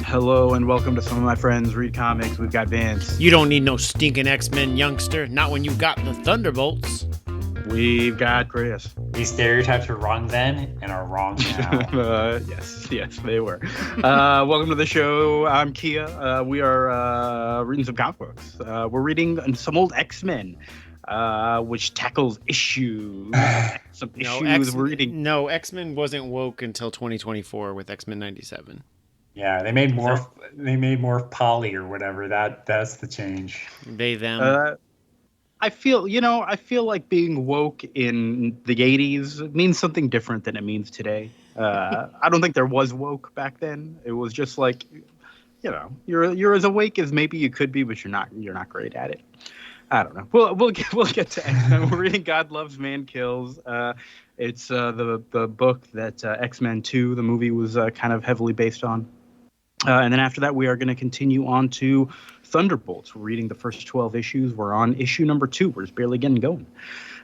Hello and welcome to Some of My Friends Read Comics. We've got Vince. You don't need no stinking X-Men, youngster. Not when you got the Thunderbolts. We've got Chris. These stereotypes were wrong then and are wrong now. Yes, they were. Welcome to the show. I'm Kia. We are reading some comic books. We're reading some old X-Men, which tackles issues. Some issues we're reading. No, X-Men wasn't woke until 2024 with X-Men 97. Yeah, they made more poly or whatever. That's the change. They them. I feel like being woke in the 80s means something different than it means today. I don't think there was woke back then. It was just like, you're as awake as maybe you could be, but you're not great at it. I don't know. We'll get to X-Men. We're reading God Loves, Man Kills. It's the book that X-Men 2, the movie, was kind of heavily based on. And then after that, we are going to continue on to Thunderbolts. We're reading the first 12 issues. We're on issue number 2. We're just barely getting going.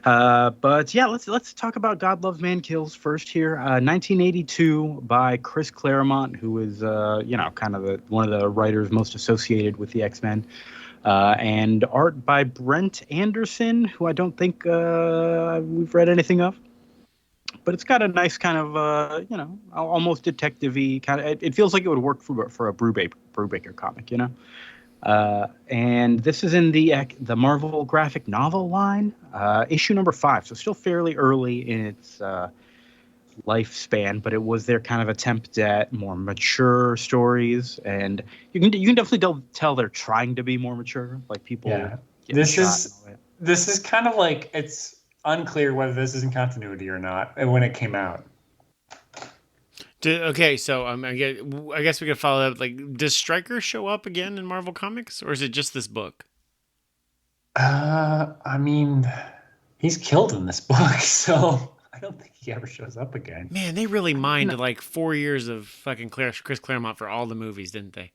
But yeah, let's talk about God Loves, Man Kills first here. 1982 by Chris Claremont, who is kind of one of the writers most associated with the X-Men. And art by Brent Anderson, who I don't think we've read anything of. But it's got a nice kind of, almost detective-y kind of. It feels like it would work for a Brubaker comic, And this is in the Marvel graphic novel line, issue number 5. So still fairly early in its lifespan, but it was their kind of attempt at more mature stories, and you can definitely tell they're trying to be more mature. Like people. Yeah. This is kind of like it's unclear whether this is in continuity or not when it came out. Okay, so I guess we could follow up. Like, does Stryker show up again in Marvel Comics, or is it just this book? I mean, he's killed in this book, so I don't think he ever shows up again. Man, they really mined like 4 years of fucking Chris Claremont for all the movies, didn't they?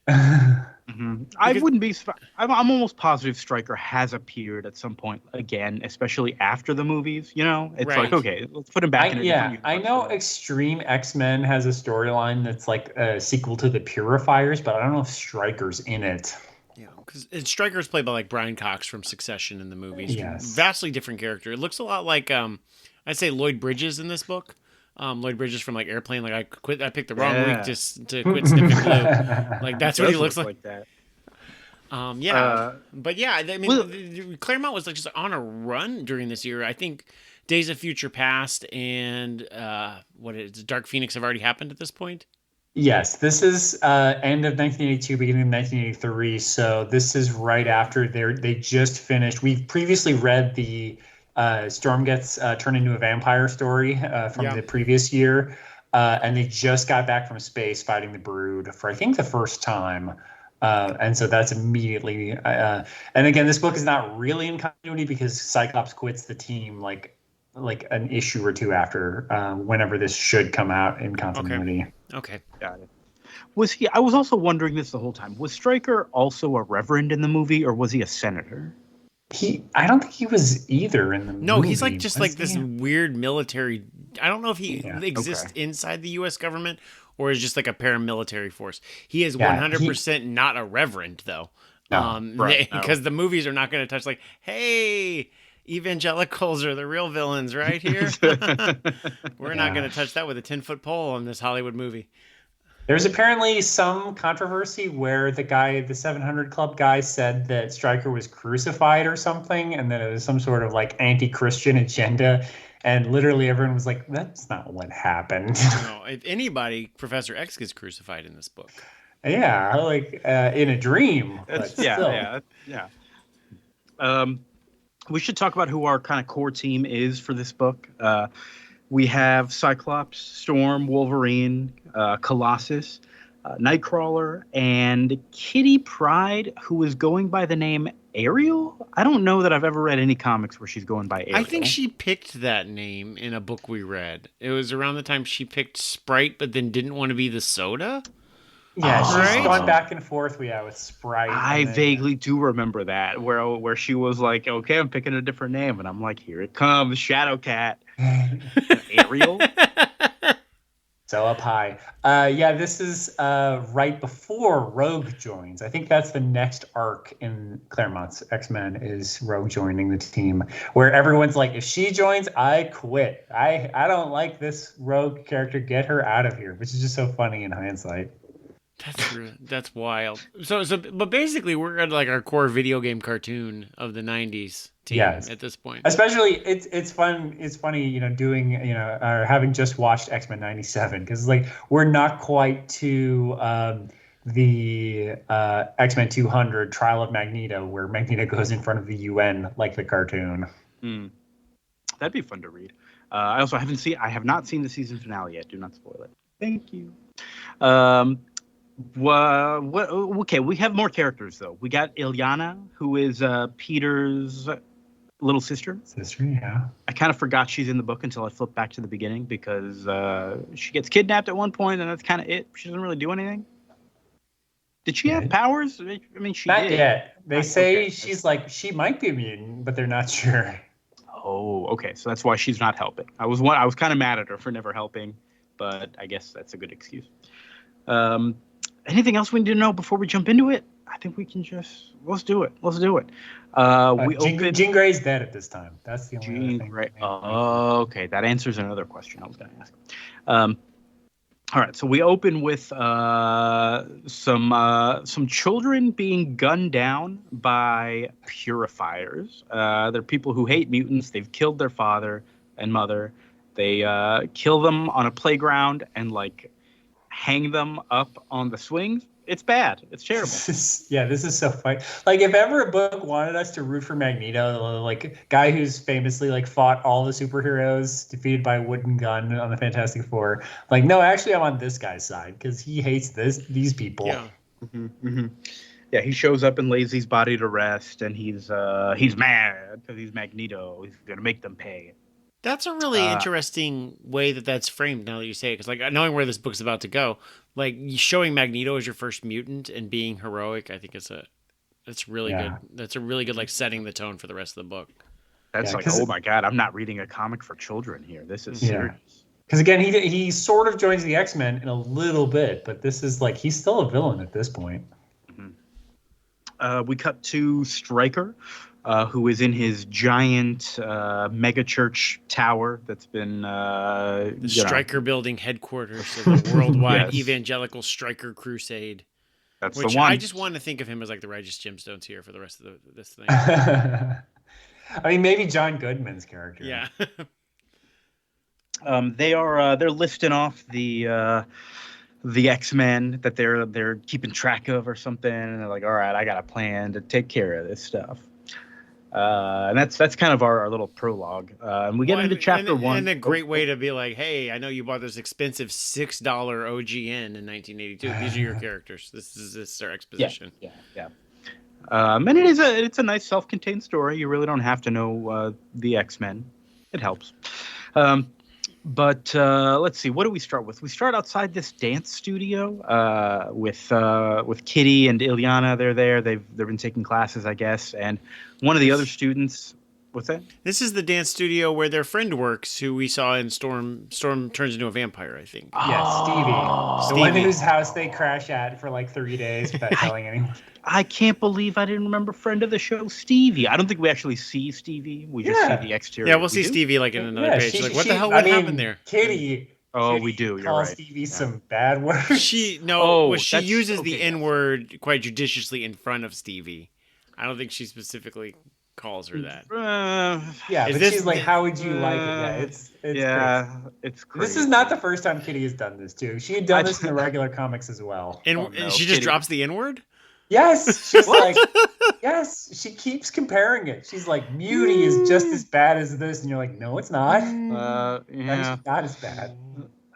Mm-hmm. I wouldn't be. I'm almost positive Stryker has appeared at some point again, especially after the movies. It's right. Like, okay, let's put him back. I know Extreme X-Men has a storyline that's like a sequel to the Purifiers, but I don't know if Stryker's in it. Yeah, because Stryker's played by like Brian Cox from Succession in the movies. Yes, vastly different character. It looks a lot like I'd say Lloyd Bridges in this book. Lloyd Bridges from like Airplane, like I picked the wrong week just to quit sniffing glue. Like that's what he looks like. That. But yeah, I mean, Claremont was like just on a run during this year. I think Days of Future Past and Dark Phoenix have already happened at this point. Yes, this is end of 1982, beginning of 1983. So this is right after they just finished. We've previously read the Storm gets turned into a vampire story from the previous year. And they just got back from space fighting the Brood for, I think, the first time. And so that's immediately. And again, this book is not really in continuity because Cyclops quits the team like an issue or two after whenever this should come out in continuity. Okay. Got it. I was also wondering this the whole time. Was Stryker also a reverend in the movie, or was he a senator? I don't think he was either in the movie. No, he's like just like this weird military. I don't know if he exists inside the U.S. government or is just like a paramilitary force. He is 100% not a reverend, though. Because the movies are not going to touch like, hey, evangelicals are the real villains right here. We're not going to touch that with a 10-foot pole on this Hollywood movie. There's apparently some controversy where the 700 Club guy said that Stryker was crucified or something, and that it was some sort of like anti-Christian agenda. And literally everyone was like, that's not what happened. No, if anybody, Professor X gets crucified in this book. Yeah, like in a dream. Yeah. We should talk about who our kind of core team is for this book. We have Cyclops, Storm, Wolverine, Colossus, Nightcrawler, and Kitty Pryde, who is going by the name Ariel. I don't know that I've ever read any comics where she's going by Ariel. I think she picked that name in a book we read. It was around the time she picked Sprite, but then didn't want to be the soda. Yeah, she's gone back and forth. With Sprite. I vaguely do remember that, where she was like, "Okay, I'm picking a different name," and I'm like, "Here it comes, Shadowcat, Ariel." So up high. This is right before Rogue joins. I think that's the next arc in Claremont's X-Men is Rogue joining the team, where everyone's like, if she joins, I quit. I don't like this Rogue character. Get her out of here, which is just so funny in hindsight. That's wild. But basically, we're at like our core video game cartoon of the '90s team at this point. Especially, it's fun. It's funny, doing or having just watched X-Men '97 because like we're not quite to the X-Men 200 Trial of Magneto, where Magneto goes in front of the UN like the cartoon. That'd be fun to read. I have not seen the season finale yet. Do not spoil it. Thank you. Okay, we have more characters though. We got Illyana, who is Peter's little sister. Yeah. I kind of forgot she's in the book until I flipped back to the beginning because she gets kidnapped at one point, and that's kind of it. She doesn't really do anything. Did she have powers? I mean, she not did. yet. They say she's like she might be a mutant, but they're not sure. Oh, okay. So that's why she's not helping. I was kind of mad at her for never helping, but I guess that's a good excuse. Anything else we need to know before we jump into it? I think we can let's do it. Jean Grey's dead at this time. That's the only thing. Right. Okay. That answers another question I was going to ask. All right. So we open with some children being gunned down by purifiers. They're people who hate mutants. They've killed their father and mother. They kill them on a playground and hang them up on the swings. It's bad. It's terrible. This is so funny. Like, if ever a book wanted us to root for Magneto, like guy who's famously fought all the superheroes, defeated by a wooden gun on the Fantastic Four. Like, no, actually, I'm on this guy's side because he hates these people. Yeah. Yeah, he shows up and lays his body to rest, and he's mad because he's Magneto. He's gonna make them pay. That's a really interesting way that's framed now that you say it. Because, knowing where this book's about to go, showing Magneto as your first mutant and being heroic, I think that's really good. That's a really good, setting the tone for the rest of the book. That's oh my God, I'm not reading a comic for children here. This is serious. Because, again, he sort of joins the X-Men in a little bit, but this is, he's still a villain at this point. Mm-hmm. We cut to Stryker. Who is in his giant mega church tower that's been the Stryker building headquarters of the worldwide evangelical Stryker crusade. That's which the one. I just want to think of him as the righteous gemstones here for the rest of this thing. I mean, maybe John Goodman's character. Yeah. They're listing off the X-Men that they're keeping track of or something, and they're like, all right, I got a plan to take care of this stuff. And that's kind of our little prologue. And we get into chapter 1. And a great way to be like, hey, I know you bought this expensive $6 OGN in 1982. These are your characters. This is their exposition. Yeah. And it's a nice self-contained story. You really don't have to know the X-Men. It helps. But let's see. What do we start with? We start outside this dance studio with Kitty and Illyana. They're there. They've been taking classes, I guess. And one of the other students. What's that? This is the dance studio where their friend works, who we saw in Storm turns into a vampire, I think. Yeah, Stevie. The one whose house they crash at for 3 days without telling anyone. I can't believe I didn't remember friend of the show, Stevie. I don't think we actually see Stevie. We just see the exterior. Yeah, we'll see Stevie in another page. What the hell would happen there? Kitty. We do. You're calls right. Stevie some bad words. She uses the N-word quite judiciously in front of Stevie. I don't think she specifically calls her that. She's like, how would you like it? Yeah, it's crazy. This is not the first time Kitty has done this too. She had done this in the regular comics as well. And she just drops the N-word? Yes, she's yes, she keeps comparing it. She's like, Muty is just as bad as this, and you're like, no, it's not. It's not as bad.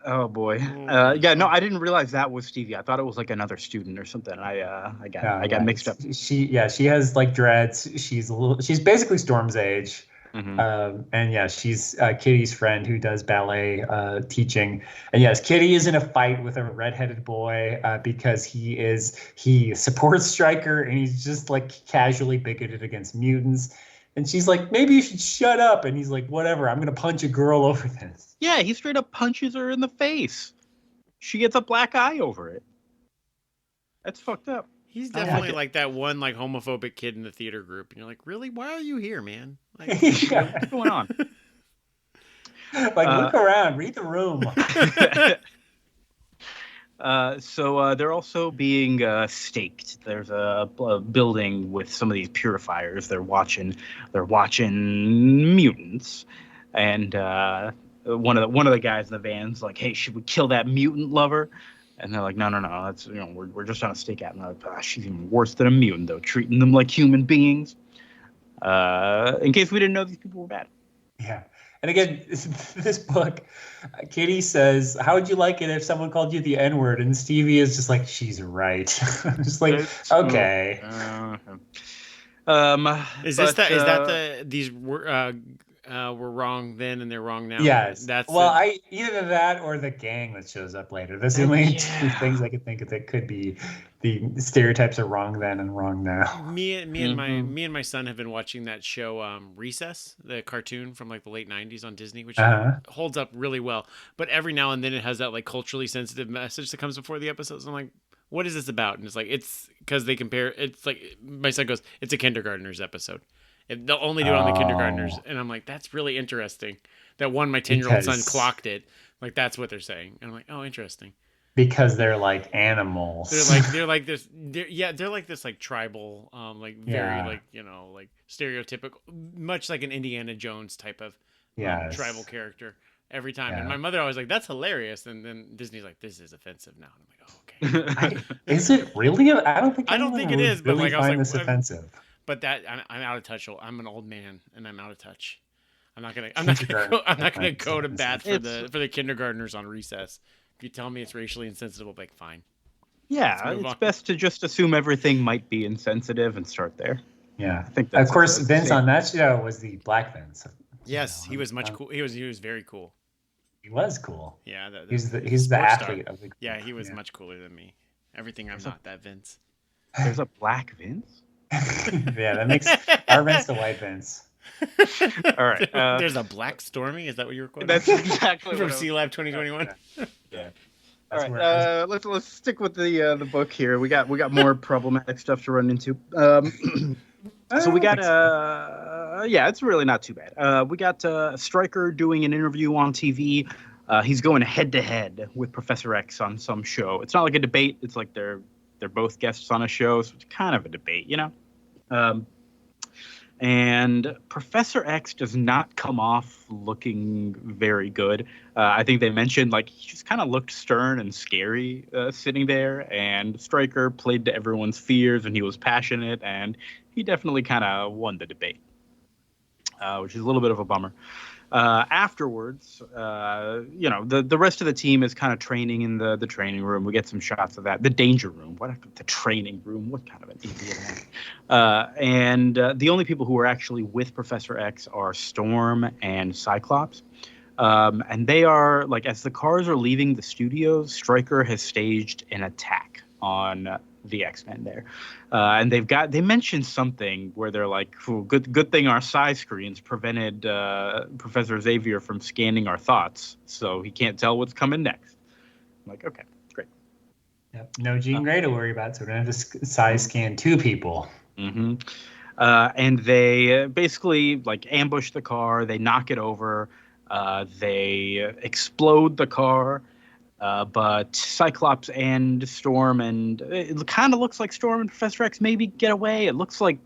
Oh boy. I didn't realize that was Stevie. I thought it was another student or something. I got mixed up. She has dreads. She's basically Storm's age. Mm-hmm. She's Kitty's friend who does ballet teaching. And yes, Kitty is in a fight with a redheaded boy because he supports Stryker and he's just casually bigoted against mutants. And she's like, maybe you should shut up. And he's like, whatever, I'm going to punch a girl over this. Yeah, he straight up punches her in the face. she gets a black eye over it. That's fucked up. He's definitely like that one like homophobic kid in the theater group, and you're like, really? Why are you here, man? Like, what's going on? Like, look around, read the room. So they're also being staked. There's a building with some of these purifiers. They're watching mutants, and one of the guys in the van's like, "Hey, should we kill that mutant lover?" And they're like, "No, that's we're just on a stakeout." And they're like, "She's even worse than a mutant, though, treating them like human beings." In case we didn't know these people were bad. Yeah. And again, this book, Kitty says, "How would you like it if someone called you the N-word?" And Stevie is just like, "She's right." Just like, okay. Is that these were wrong then and they're wrong now? Yes. Either that or the gang that shows up later. That's the only two things I could think of that could be the stereotypes are wrong then and wrong now. Me and my son have been watching that show Recess, the cartoon from like the late 90s on Disney, which holds up really well. But every now and then it has that like culturally sensitive message that comes before the episodes. I'm like, what is this about? And it's like, it's because they compare. It's like my son goes, it's a kindergartner's episode. They'll only do it on the kindergartners. And I'm like, that's really interesting. That one, my 10-year-old son clocked it. Like, that's what they're saying. And I'm like, oh, interesting. Because they're like animals. They're like this like tribal, very like, like stereotypical, much like an Indiana Jones type of tribal character every time. Yeah. And my mother always like, that's hilarious. And then Disney's like, this is offensive now. And I'm like, oh, okay. Is it really? I don't think it is, but like, I was like, this offensive. But that I'm out of touch. I'm an old man and I'm out of touch. I'm not gonna go to bat for the kindergartners on Recess. If you tell me it's racially insensitive, I'll be like, fine. Yeah, it's best to just assume everything might be insensitive and start there. Yeah, I think that's of course Vince on that show was the black Vince. Yes, he was much cool. He was very cool. He was cool. Yeah, he's the athlete of the. Yeah, he was much cooler than me. Everything I'm not that Vince. There's a black Vince. Yeah, that makes our Vince the white Vince. All right. There's a black Stormy. Is that what you're quoting? That's exactly from C Lab 2021. Yeah. All right. Let's stick with the book here. We got more problematic stuff to run into. So we got it's really not too bad. We got Stryker doing an interview on TV. He's going head to head with Professor X on some show. It's not like a debate. It's like they're both guests on a show, so it's kind of a debate, And Professor X does not come off looking very good. I think they mentioned like he just kind of looked stern and scary sitting there. And Stryker played to everyone's fears, and he was passionate, and he definitely kind of won the debate, which is a little bit of a bummer. Afterwards, the rest of the team is kind of training in the training room. We get some shots of that. The danger room. The training room? What kind of an idiot? And the only people who are actually with Professor X are Storm and Cyclops. And they are, like, as the cars are leaving the studios, Stryker has staged an attack on the X-Men there. And they mentioned something where they're like, good thing our size screens prevented Professor Xavier from scanning our thoughts, so he can't tell what's coming next. I'm like, okay, great. Yep. No Jean Grey to worry about, so we're going to have to size scan two people. Mm-hmm. And they basically like ambush the car, they knock it over, they explode the car. But Cyclops and Storm, and it kind of looks like Storm and Professor X maybe get away. It looks like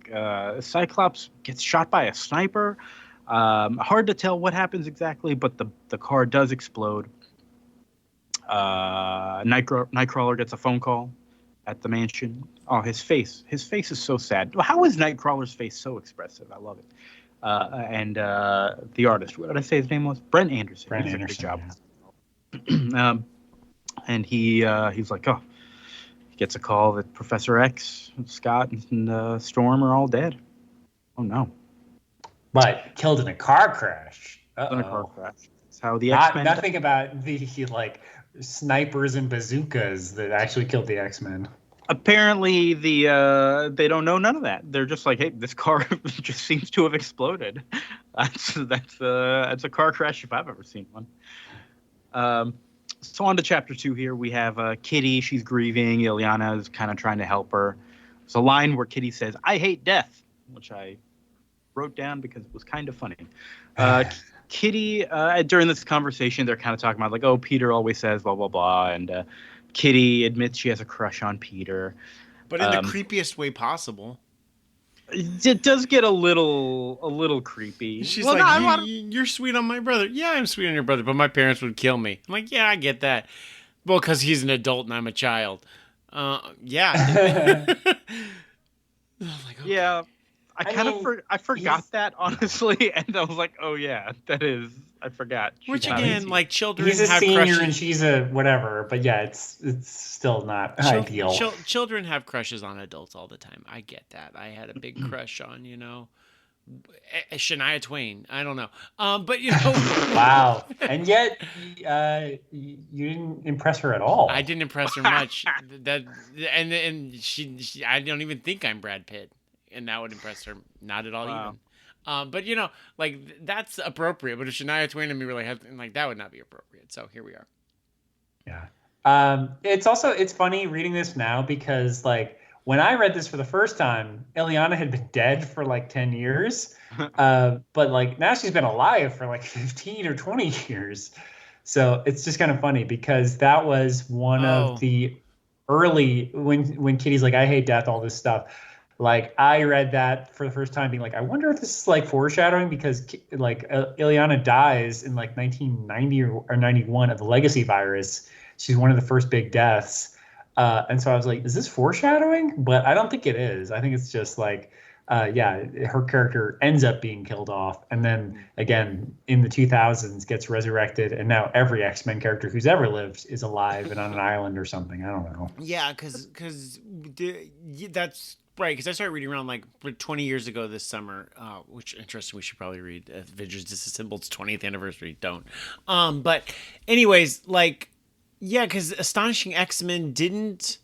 Cyclops gets shot by a sniper. Hard to tell what happens exactly, but the car does explode. Nightcrawler gets a phone call at the mansion. Oh, his face is so sad. How is Nightcrawler's face so expressive? I love it. And the artist, what did I say his name was? Brent Anderson. He did a great job. Yeah. And he's like, he gets a call that Professor X, Scott, and Storm are all dead. Oh no! But killed in a car crash. In a car crash. That's how the X-Men. Nothing about the like snipers and bazookas that actually killed the X-Men. Apparently, they don't know none of that. They're just like, hey, this car just seems to have exploded. That's a car crash if I've ever seen one. So on to chapter 2 here. We have Kitty. She's grieving. Ilyana is kind of trying to help her. There's a line where Kitty says, "I hate death," which I wrote down because it was kind of funny. Kitty, during this conversation, they're kind of talking about like, oh, Peter always says blah, blah, blah. And Kitty admits she has a crush on Peter. But in the creepiest way possible. It does get a little creepy. She's like, you're sweet on my brother. Yeah, I'm sweet on your brother, but my parents would kill me. I'm like, yeah, I get that. Well, because he's an adult and I'm a child. Yeah. Like, okay. Yeah. I forgot that, honestly, and I was like, oh yeah, that is, I forgot. Which again, like, children he's a have senior crushes. And she's a whatever, but yeah, it's still not ideal. Children have crushes on adults all the time. I get that. I had a big crush on, Shania Twain. I don't know. But Wow. And yet you didn't impress her at all. I didn't impress her much. And she I don't even think I'm Brad Pitt. And that would impress her not at all. Wow. Even. But like, that's appropriate. But if Shania Twain and me really had, like, that would not be appropriate. So here we are. Yeah. It's funny reading this now because, like, when I read this for the first time, Ilyana had been dead for like 10 years. But like now she's been alive for like 15 or 20 years. So it's just kind of funny because that was one of the early, when Kitty's like, I hate death, all this stuff. Like, I read that for the first time being like, I wonder if this is like foreshadowing because like Ilyana dies in like 1990 or 91 of the legacy virus. She's one of the first big deaths. And so I was like, is this foreshadowing? But I don't think it is. I think it's just like, her character ends up being killed off. And then again, in the 2000s gets resurrected. And now every X-Men character who's ever lived is alive and on an island or something. I don't know. Yeah, because that's right. Because I started reading around like 20 years ago this summer, which interesting. We should probably read Avengers Disassembled's 20th anniversary. Don't. But anyways, like, yeah, because Astonishing X-Men did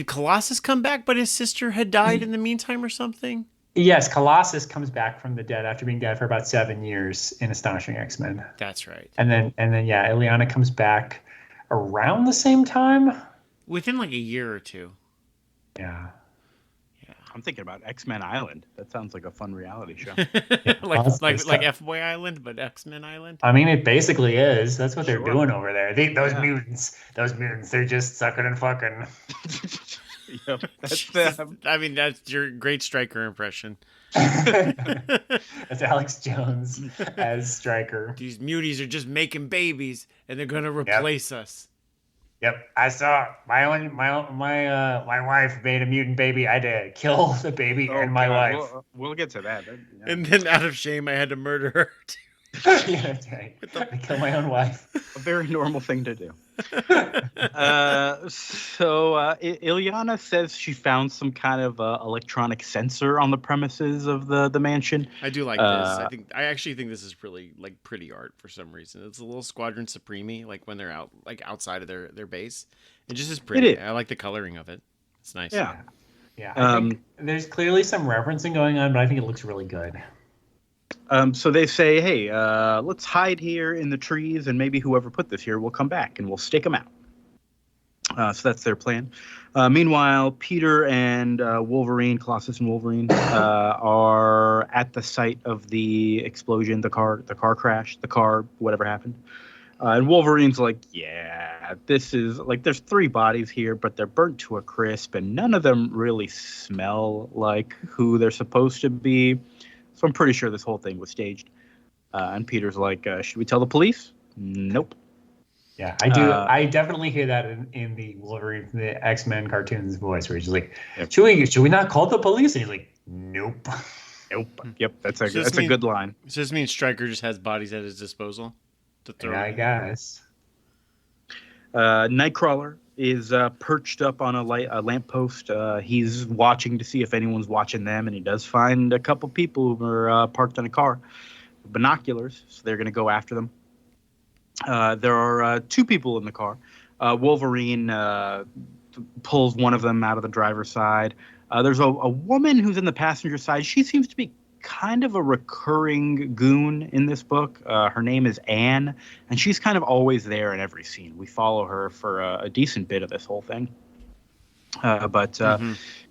Colossus come back, but his sister had died in the meantime or something? Yes, Colossus comes back from the dead after being dead for about 7 years in Astonishing X-Men. That's right. And then Ilyana comes back around the same time. Within like a year or two. Yeah. I'm thinking about X-Men Island. That sounds like a fun reality show. like F-Boy Island, but X-Men Island. I mean, it basically is. That's what they're doing over there. Those mutants, they're just sucking and fucking. Yep, that's your great Stryker impression. That's Alex Jones as Stryker. These muties are just making babies, and they're gonna replace us. Yep, I saw my wife made a mutant baby. I had to kill the baby and my wife. We'll get to that. And then out of shame, I had to murder her too. Yeah, that's right. I killed my own wife. A very normal thing to do. Ilyana says she found some kind of electronic sensor on the premises of the mansion. I do like this. I actually think this is really like pretty art for some reason. It's a little Squadron Supreme-y, like when they're out like outside of their base. It just is pretty. I like the coloring of it. It's nice. Yeah. I think there's clearly some referencing going on, but I think it looks really good. So they say, hey, let's hide here in the trees, and maybe whoever put this here will come back, and we'll stake them out. So that's their plan. Meanwhile, Peter and Wolverine, Colossus and Wolverine, are at the site of the explosion, the car crash, whatever happened. And Wolverine's like, yeah, this is, like, there's 3 bodies here, but they're burnt to a crisp, and none of them really smell like who they're supposed to be. So I'm pretty sure this whole thing was staged. And Peter's like, should we tell the police? Nope. Yeah, I do. I definitely hear that in the Wolverine, the X-Men cartoons voice, where he's like, should we not call the police? And he's like, nope. Nope. Yep, that's a good line. So this means Stryker just has bodies at his disposal to throw. Yeah, I guess. Nightcrawler is perched up on a lamppost. He's watching to see if anyone's watching them, and he does find a couple people who are parked in a car with binoculars, so they're going to go after them. There are 2 people in the car. Wolverine pulls one of them out of the driver's side. There's a woman who's in the passenger side. She seems to be kind of a recurring goon in this book. Her name is Anne, and she's kind of always there in every scene. We follow her for a decent bit of this whole thing. But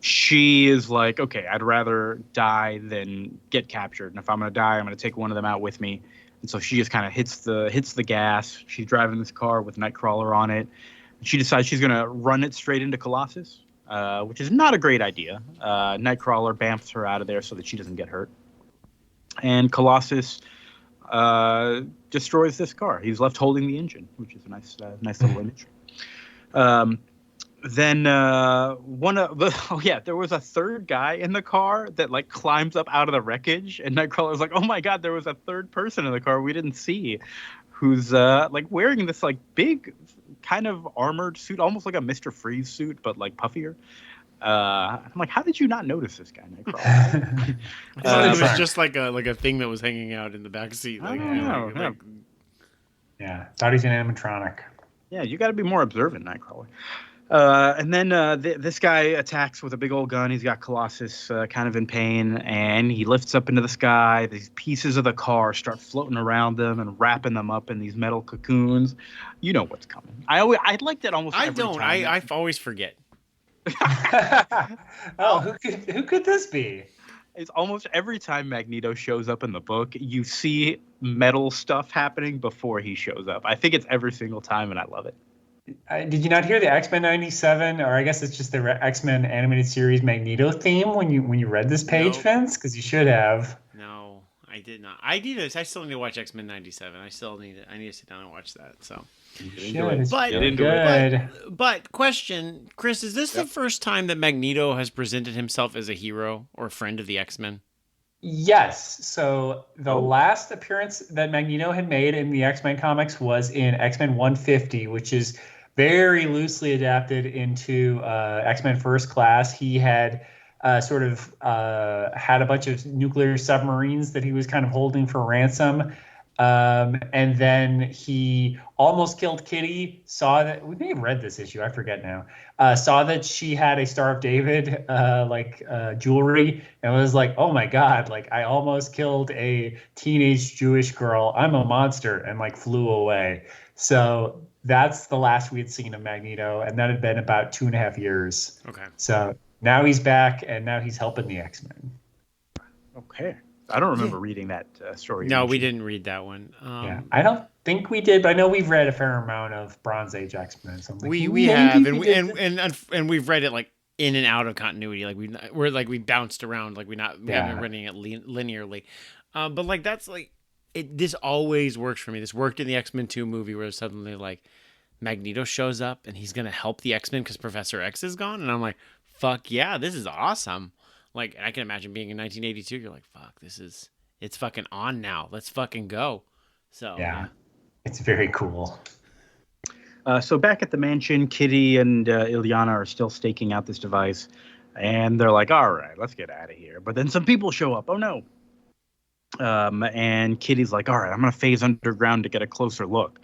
she is like, okay, I'd rather die than get captured. And if I'm going to die, I'm going to take one of them out with me. And so she just kind of hits the gas. She's driving this car with Nightcrawler on it. She decides she's going to run it straight into Colossus, which is not a great idea. Nightcrawler bamfs her out of there so that she doesn't get hurt. And Colossus destroys this car. He's left holding the engine, which is a nice little image. Then there was a third guy in the car that like climbs up out of the wreckage, and Nightcrawler's like, oh my god, there was a third person in the car we didn't see, who's like wearing this like big kind of armored suit, almost like a Mr. Freeze suit, but like puffier. I'm like, how did you not notice this guy, Nightcrawler? I thought it was just like a thing that was hanging out in the back seat. Thought he's an animatronic. Yeah, you got to be more observant, Nightcrawler. And then this guy attacks with a big old gun. He's got Colossus kind of in pain, and he lifts up into the sky. These pieces of the car start floating around them and wrapping them up in these metal cocoons. You know what's coming. I like that almost every time. I always forget. Who could this be? It's almost every time Magneto shows up in the book, you see metal stuff happening before he shows up. I think it's every single time, and I love it. Did you not hear the X-Men 97, or I guess it's just the X-Men animated series Magneto theme when you read this page, Vince? Because you should have. No, I did not. I still need to watch X-Men 97. I need to sit down and watch that. So. But question, Chris, is this the first time that Magneto has presented himself as a hero or a friend of the X-Men? Yes. So the last appearance that Magneto had made in the X-Men comics was in X-Men 150, which is very loosely adapted into X-Men First Class. He had had a bunch of nuclear submarines that he was kind of holding for ransom. And then he almost killed Kitty, saw that, we may have read this issue, I forget now, saw that she had a Star of David, jewelry, and was like, oh my God, like I almost killed a teenage Jewish girl. I'm a monster, and like flew away. So that's the last we had seen of Magneto, and that had been about 2.5 years. Okay. So now he's back, and now he's helping the X-Men. Okay. I don't remember reading that story. No, we didn't read that one. I don't think we did, but I know we've read a fair amount of Bronze Age X-Men. So we have, and we've read it like in and out of continuity. Like we bounced around, like we haven't been reading it linearly. But like that's like this always works for me. This worked in the X-Men 2 movie where suddenly like Magneto shows up and he's gonna help the X-Men because Professor X is gone, and I'm like, fuck yeah, this is awesome. Like, I can imagine being in 1982, you're like, fuck, it's fucking on now. Let's fucking go. So yeah. It's very cool. So back at the mansion, Kitty and Illyana are still staking out this device, and they're like, all right, let's get out of here. But then some people show up. Oh, no. And Kitty's like, all right, I'm going to phase underground to get a closer look,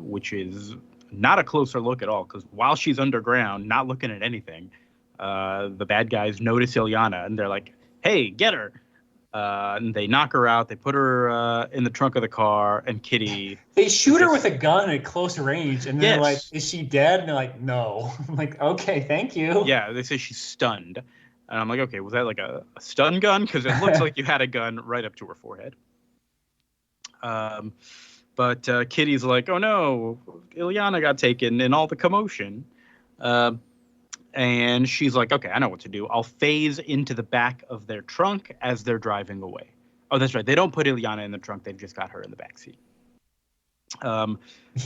which is not a closer look at all, because while she's underground, not looking at anything, the bad guys notice Illyana, and they're like, hey, get her. And they knock her out. They put her in the trunk of the car, and Kitty... They shoot her with a gun at close range, and they're like, is she dead? And they're like, no. I'm like, okay, thank you. Yeah, they say she's stunned. And I'm like, okay, was that like a stun gun? Because it looks like you had a gun right up to her forehead. But Kitty's like, oh no, Illyana got taken in all the commotion. And she's like, okay, I know what to do. I'll phase into the back of their trunk as they're driving away. Oh, that's right. They don't put Illyana in the trunk. They've just got her in the backseat.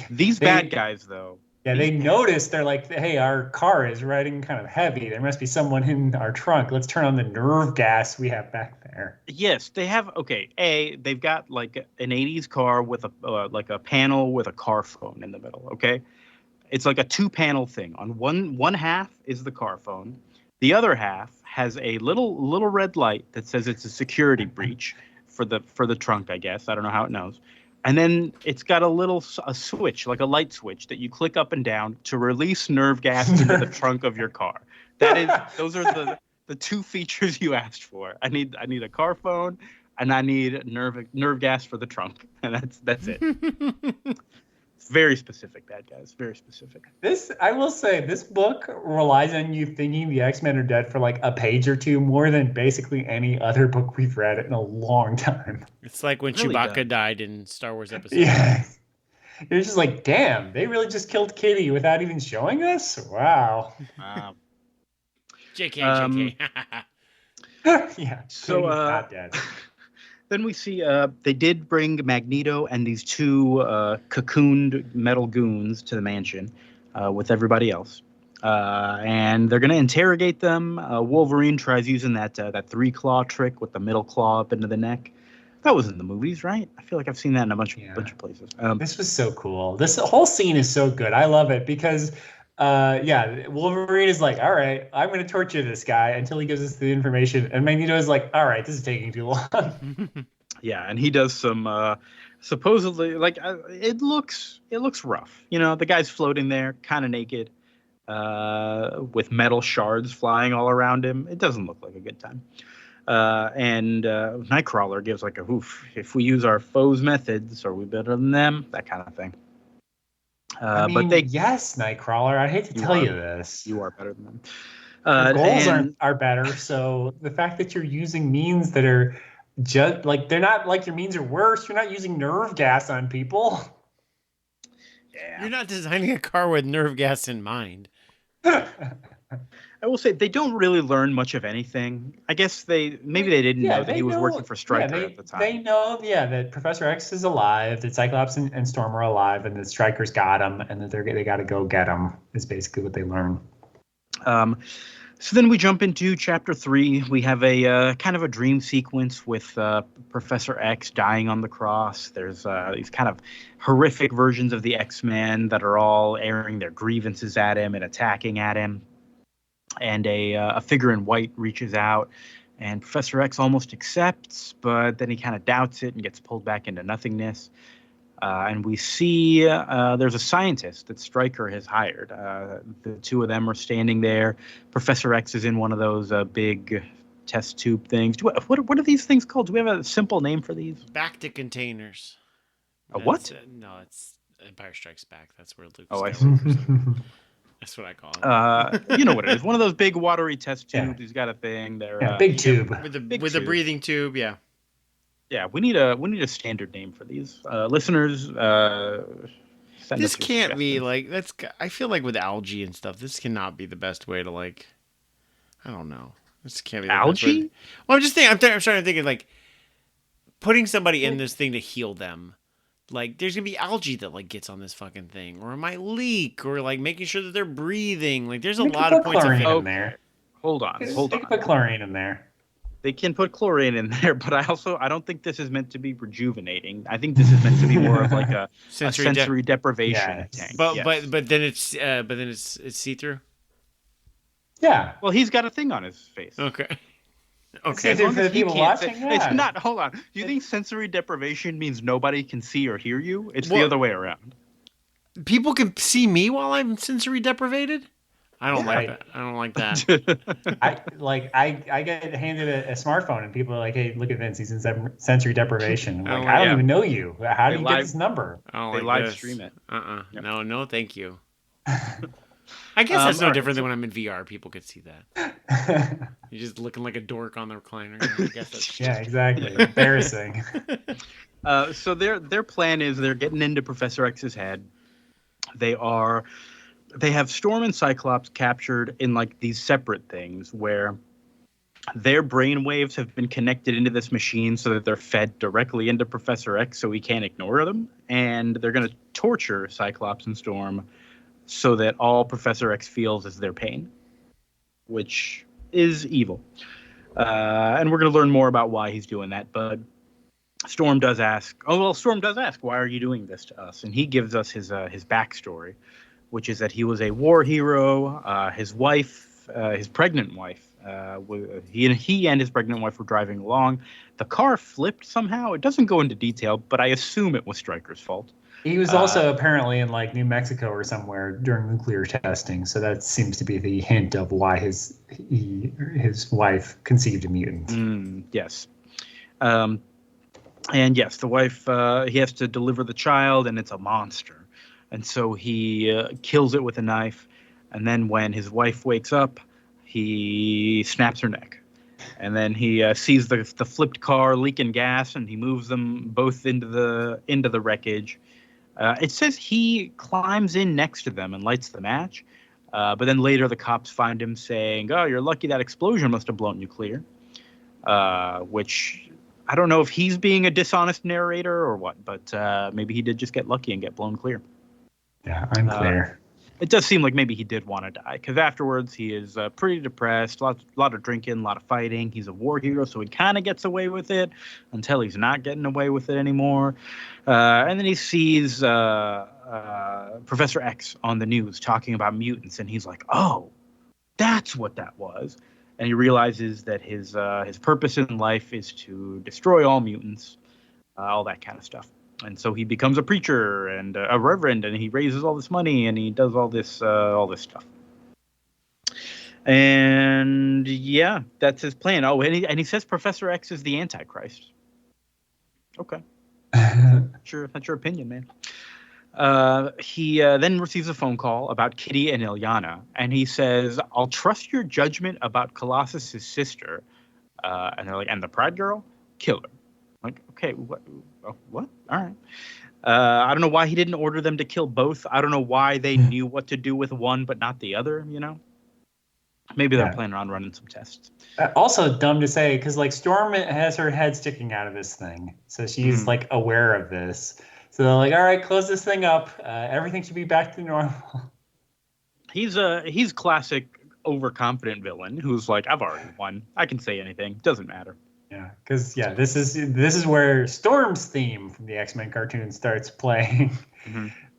These bad guys, though. Yeah, they notice. They're like, hey, our car is riding kind of heavy. There must be someone in our trunk. Let's turn on the nerve gas we have back there. Yes, they have. Okay, they've got like an 80s car with a panel with a car phone in the middle, okay? It's like a 2-panel thing. On one half is the car phone. The other half has a little red light that says it's a security breach for the trunk, I guess. I don't know how it knows. And then it's got a switch, like a light switch that you click up and down to release nerve gas into the trunk of your car. Those are the two features you asked for. I need a car phone, and I need nerve gas for the trunk, and that's it. It's very specific, bad guys. Very specific. I will say, this book relies on you thinking the X-Men are dead for like a page or two more than basically any other book we've read in a long time. It's like when Chewbacca died in Star Wars Episode. Yeah. You're just like, damn, they really just killed Kitty without even showing us? Wow. JK. Yeah. So not dead. Then we see they did bring Magneto and these two cocooned metal goons to the mansion with everybody else. And they're going to interrogate them. Wolverine tries using that 3-claw trick with the middle claw up into the neck. That was in the movies, right? I feel like I've seen that in a bunch of places. This was so cool. This whole scene is so good. I love it because, Wolverine is like, all right, I'm going to torture this guy until he gives us the information. And Magneto is like, all right, this is taking too long. Yeah, and he does some supposedly, like, it looks rough. You know, the guy's floating there, kind of naked, with metal shards flying all around him. It doesn't look like a good time. And Nightcrawler gives like a oof. If we use our foes' methods, are we better than them? That kind of thing. Yes, Nightcrawler. I hate to tell you this. You are better than them. Your goals are better. So the fact that you're using means that are just like, they're not like your means are worse. You're not using nerve gas on people. Yeah. You're not designing a car with nerve gas in mind. I will say they don't really learn much of anything. I guess they didn't know that he was working for Stryker at the time. They know, that Professor X is alive, that Cyclops and Storm are alive, and that Stryker's got him, and that they got to go get him. Is basically what they learn. So then we jump into chapter 3. We have a kind of a dream sequence with Professor X dying on the cross. There's these kind of horrific versions of the X-Men that are all airing their grievances at him and attacking at him. And a figure in white reaches out, and Professor X almost accepts, but then he kind of doubts it and gets pulled back into nothingness. And we see there's a scientist that Stryker has hired. The two of them are standing there. Professor X is in one of those big test tube things. What are these things called? Do we have a simple name for these? Back to containers. What? No, it's Empire Strikes Back. That's where Luke. Oh, I see. That's what I call it. You know what it is. One of those big watery test tubes. Yeah. He's got a thing there. Big tube. With the breathing tube, yeah. Yeah, we need a standard name for these. Listeners, this can't be like that's. I feel like with algae and stuff, this cannot be the best way to like. I don't know. This can't be the algae. Best way well, I'm just thinking. I'm trying to think of like putting somebody in this thing to heal them. Like, there's gonna be algae that like gets on this fucking thing, or it might leak, or like making sure that they're breathing. Like, there's a lot of points of in there. Hold on. They can put chlorine in there. They can put chlorine in there, but I don't think this is meant to be rejuvenating. I think this is meant to be more of like a sensory deprivation tank. But then it's see through. Yeah. Well, he's got a thing on his face. Okay. Okay. For the people watching, it's not. Hold on. Do you think sensory deprivation means nobody can see or hear you? It's the other way around. People can see me while I'm sensory deprivated. I don't like that. I don't like that. I get handed a smartphone and people are like, "Hey, look at Vince. He's in sensory deprivation." I'm like, I don't even know you. How do you get this number? They live stream it. Yep. No, thank you. I guess that's no different than when I'm in VR. People could see that. You're just looking like a dork on the recliner. I guess that's yeah, exactly. Embarrassing. So their plan is they're getting into Professor X's head. They have Storm and Cyclops captured in like these separate things where their brain waves have been connected into this machine so that they're fed directly into Professor X so he can't ignore them. And they're going to torture Cyclops and Storm so that all Professor X feels is their pain, which is evil. And we're going to learn more about why he's doing that. But Storm does ask, why are you doing this to us? And he gives us his backstory, which is that he was a war hero. His wife, his pregnant wife, He and his pregnant wife were driving along. The car flipped somehow. It doesn't go into detail, but I assume it was Stryker's fault. He was also apparently in like New Mexico or somewhere during nuclear testing, so that seems to be the hint of why his wife conceived a mutant. Yes. And yes, the wife, he has to deliver the child, and it's a monster. And so he kills it with a knife. And then when his wife wakes up, he snaps her neck. And then he sees the flipped car leaking gas, and he moves them both into the wreckage. It says he climbs in next to them and lights the match. But then later the cops find him saying, "Oh, you're lucky that explosion must have blown you clear." Which I don't know if he's being a dishonest narrator or what, but maybe he did just get lucky and get blown clear. Yeah, unclear. It does seem like maybe he did want to die, because afterwards he is pretty depressed, lot of drinking, a lot of fighting. He's a war hero, so he kind of gets away with it until he's not getting away with it anymore. And then he sees Professor X on the news talking about mutants, and he's like, "Oh, that's what that was." And he realizes that his purpose in life is to destroy all mutants, all that kind of stuff. And so he becomes a preacher and a reverend, and he raises all this money, and he does all this stuff. And yeah, that's his plan. Oh, and he says Professor X is the Antichrist. Okay, that's your opinion, man. He then receives a phone call about Kitty and Ilyana, and he says, "I'll trust your judgment about Colossus's sister." And they're like, "And the Pride Girl? Kill her." Like, okay, what? All right. I don't know why he didn't order them to kill both. I don't know why they knew what to do with one but not the other, you know? Maybe they're planning on running some tests. Also dumb to say, because like Storm has her head sticking out of this thing. So she's like aware of this. So they're like, all right, close this thing up. Everything should be back to normal. He's classic overconfident villain who's like, "I've already won. I can say anything. Doesn't matter." Yeah, because this is where Storm's theme from the X-Men cartoon starts playing.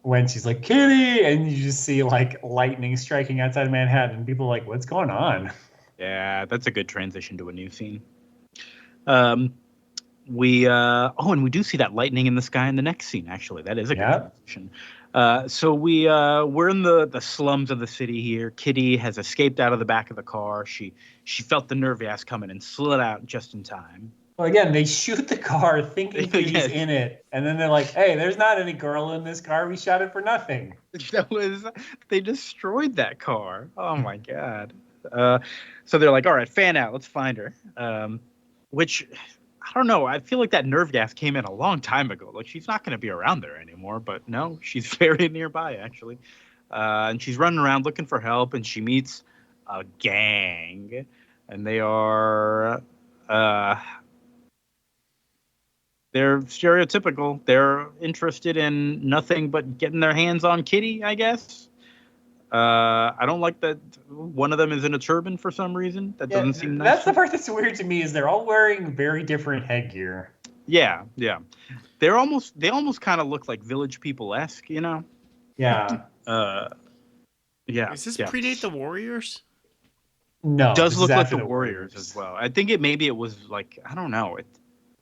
When she's like, "Kitty," and you just see like lightning striking outside of Manhattan, and people are like, "What's going on?" Yeah, that's a good transition to a new scene. And we do see that lightning in the sky in the next scene. Actually, that is a good transition. So we're in the slums of the city here. Kitty has escaped out of the back of the car. She felt the nerve gas coming and slid out just in time. Well, again, they shoot the car thinking Kitty's in it, and then they're like, "Hey, there's not any girl in this car. We shot it for nothing." They destroyed that car. Oh my god. So they're like, "All right, fan out. Let's find her." Which, I don't know. I feel like that nerve gas came in a long time ago. Like, she's not going to be around there anymore. But no, she's very nearby, actually. And she's running around looking for help, and she meets a gang. And they are... they're stereotypical. They're interested in nothing but getting their hands on Kitty, I guess. I don't like that one of them is in a turban for some reason. That doesn't seem nice. That's the part that's weird to me, is they're all wearing very different headgear. Yeah. They almost kind of look like Village People-esque, you know? Yeah. Yeah. Does this predate the Warriors? No. It does look like the Warriors as well. I think maybe it was like, I don't know. It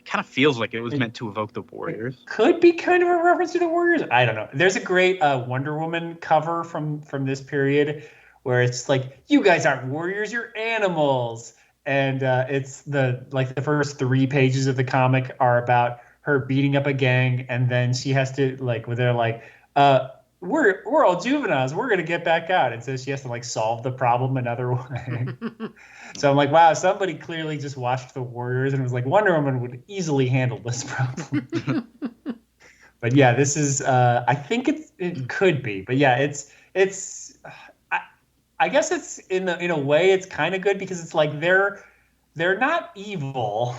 kind of feels like it was meant to evoke the Warriors. It could be kind of a reference to the Warriors. I don't know. There's a great Wonder Woman cover from this period where it's like, "You guys aren't warriors, you're animals." And it's the first 3 pages of the comic are about her beating up a gang, and then she has to where they're like, we're all juveniles, we're gonna get back out, and so she has to solve the problem another way. So I'm like, wow, somebody clearly just watched the Warriors and was like, Wonder Woman would easily handle this problem. But yeah, this is I think it could be, but yeah, it's I guess it's in a way it's kind of good, because it's like they're not evil,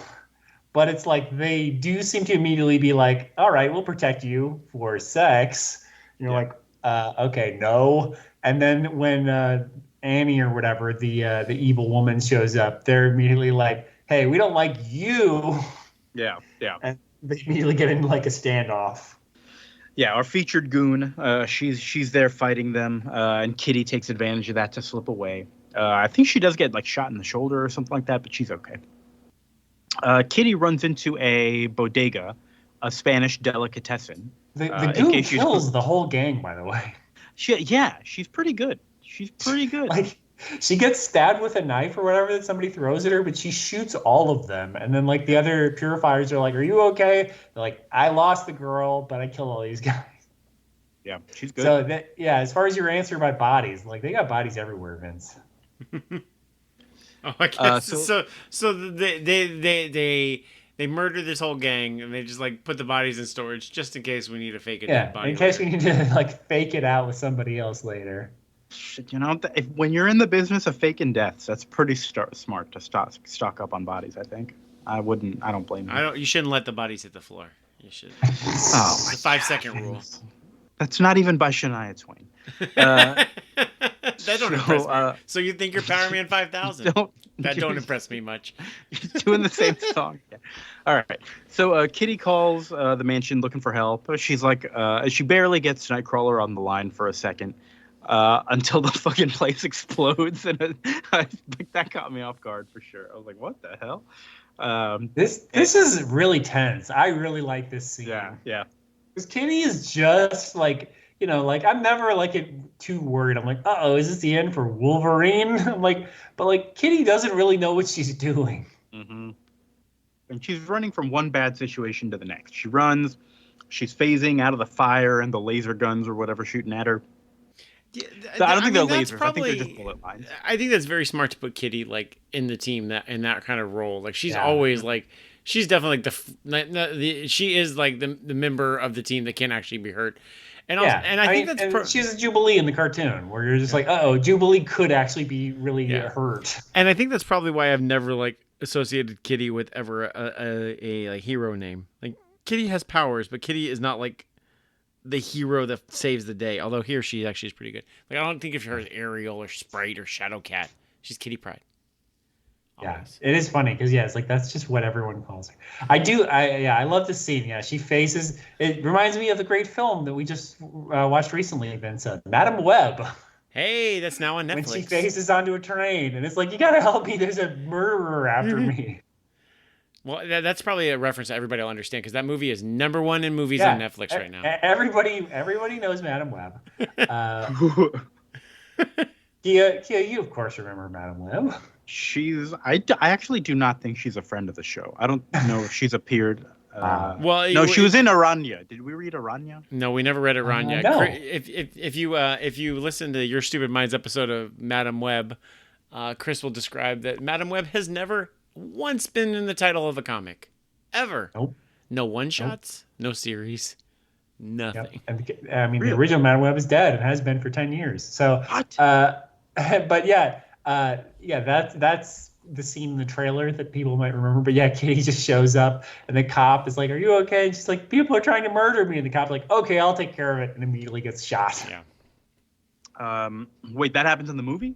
but it's like they do seem to immediately be like, all right, we'll protect you for sex. And you're like, okay, no. And then when Annie or whatever, the evil woman shows up, they're immediately like, hey, we don't like you. Yeah. And they immediately get in a standoff. Yeah, our featured goon, she's there fighting them, and Kitty takes advantage of that to slip away. I think she does get like shot in the shoulder or something like that, but she's okay. Kitty runs into a bodega, a Spanish delicatessen. The dude kills the whole gang, by the way. She's pretty good. She's pretty good. Like, she gets stabbed with a knife or whatever that somebody throws at her, but she shoots all of them. And then, like, the other purifiers are like, "Are you okay?" They're like, "I lost the girl, but I killed all these guys." Yeah, she's good. So, as far as your answer by bodies, like, they got bodies everywhere, Vince. Oh, I guess so they murder this whole gang and they just like put the bodies in storage just in case we need to fake a dead body. In case we need to like fake it out with somebody else later. You know, when you're in the business of faking deaths, that's pretty smart to stock up on bodies. I think I don't blame you. You shouldn't let the bodies hit the floor. You should. Oh, the 5-second rule. That's not even by Shania Twain. That don't impress me. So you think you're Power Man 5000? That don't impress me much. You're doing the same song. Yeah. All right. So Kitty calls the mansion looking for help. She's like, she barely gets Nightcrawler on the line for a second until the fucking place explodes. And that caught me off guard for sure. I was like, what the hell? This is really tense. I really like this scene. Yeah. Because Kitty is just like, you know, like I'm never like too worried. I'm like, is this the end for Wolverine? I'm like, but like Kitty doesn't really know what she's doing. Mm-hmm. And she's running from one bad situation to the next. She runs, she's phasing out of the fire and the laser guns or whatever shooting at her. Yeah, so I don't think they're lasers. I think they're just bullet lines. I think that's very smart to put Kitty like in the team in that kind of role. Like she's always like. She's definitely like she is like the member of the team that can actually be hurt. And also, and I think that's she's a Jubilee in the cartoon where you're just like, Jubilee could actually be really hurt. And I think that's probably why I've never like associated Kitty with ever a hero name. Like Kitty has powers, but Kitty is not like the hero that saves the day. Although here she actually is pretty good. Like I don't think of her as Ariel or Sprite or Shadowcat. She's Kitty Pryde. Yeah, it is funny because it's like that's just what everyone calls her. I love this scene. Yeah, she faces. It reminds me of the great film that we just watched recently, Vince, Madam Web. Hey, that's now on Netflix. When she faces onto a train, and it's like, you gotta help me. There's a murderer after me. Well, that's probably a reference that everybody will understand because that movie is #1 in movies on Netflix right now. Everybody knows Madam Web. Kia, you of course remember Madam Web. I actually do not think she's a friend of the show. I don't know if she's appeared. She was in Aranya. Did we read Aranya? No, we never read Aranya. No. If you listen to Your Stupid Minds episode of Madam Web, Chris will describe that Madam Web has never once been in the title of a comic, ever. Nope. No one-shots, no series, nothing. Yep. I mean, the original Madam Web is dead and has been for 10 years. So, what? But that's the scene in the trailer that people might remember. But yeah, Kitty just shows up and the cop is like, "Are you okay?" And she's like, "People are trying to murder me." And the cop's like, "Okay, I'll take care of it," and immediately gets shot. Yeah. Wait, that happens in the movie?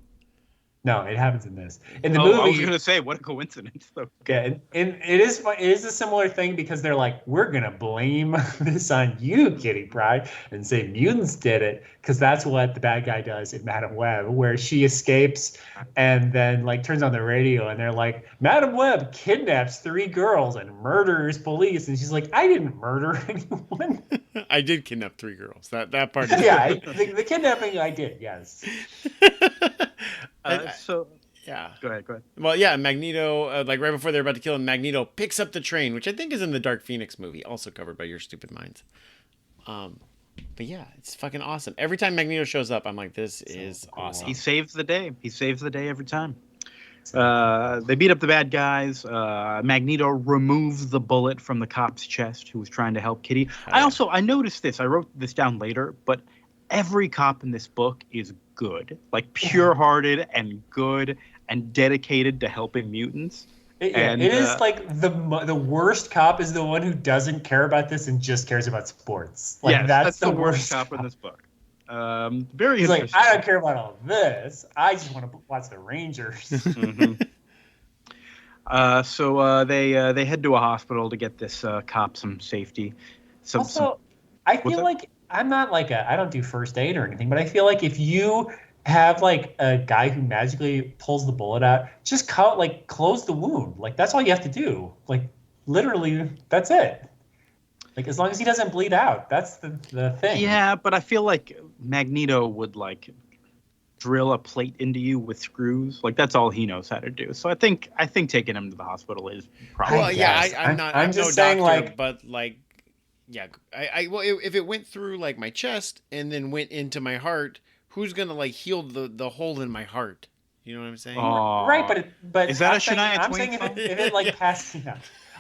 No, it happens in this. In the movie, I was gonna say, what a coincidence, though. Yeah, and it is fun. It is a similar thing because they're like, we're gonna blame this on you, Kitty Pryde, and say mutants did it because that's what the bad guy does in Madam Web, where she escapes and then like turns on the radio and they're like, Madam Web kidnaps 3 girls and murders police, and she's like, I didn't murder anyone. I did kidnap 3 girls. That part. The kidnapping I did, yes. Yeah. Go ahead. Well, yeah, Magneto, like right before they're about to kill him, Magneto picks up the train, which I think is in the Dark Phoenix movie, also covered by Your Stupid Minds. But yeah, it's fucking awesome. Every time Magneto shows up, I'm like, this is awesome. He saves the day. Every time. They beat up the bad guys. Magneto removes the bullet from the cop's chest who was trying to help Kitty. I noticed this. I wrote this down later, but every cop in this book is good, like pure-hearted and good and dedicated to helping mutants. It is like the worst cop is the one who doesn't care about this and just cares about sports. Like, that's the worst cop in this book. He's like, I don't care about all this. I just want to watch the Rangers. Mm-hmm. So they head to a hospital to get this cop some safety. I feel like I'm not like I don't do first aid or anything, but I feel like if you have like a guy who magically pulls the bullet out. Just close the wound. Like that's all you have to do. Like literally, that's it. Like as long as he doesn't bleed out, that's the thing. Yeah, but I feel like Magneto would like drill a plate into you with screws. Like that's all he knows how to do. So I think taking him to the hospital is probably. Well, yeah, I'm just no saying, doctor, but like, yeah, well, if it went through like my chest and then went into my heart, who's gonna like heal the hole in my heart? You know what I'm saying? Right, but is that a Shania Twain song? If it like passes,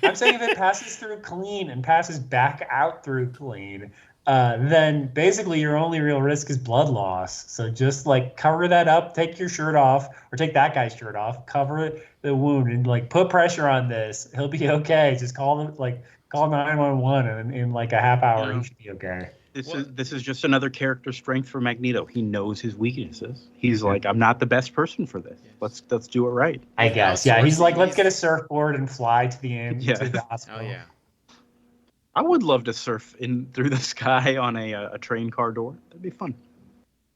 I'm saying if it passes through clean and passes back out through clean, then basically your only real risk is blood loss. So just like cover that up, take your shirt off, or take that guy's shirt off, cover the wound, and like put pressure on this. He'll be okay. Just call 911, and in like a half hour he should be okay. This is just another character strength for Magneto. He knows his weaknesses. He's like, I'm not the best person for this. Let's do it right. I guess. Yeah. He's like, let's get a surfboard and fly to the hospital. Oh yeah. I would love to surf in through the sky on a train car door. That'd be fun.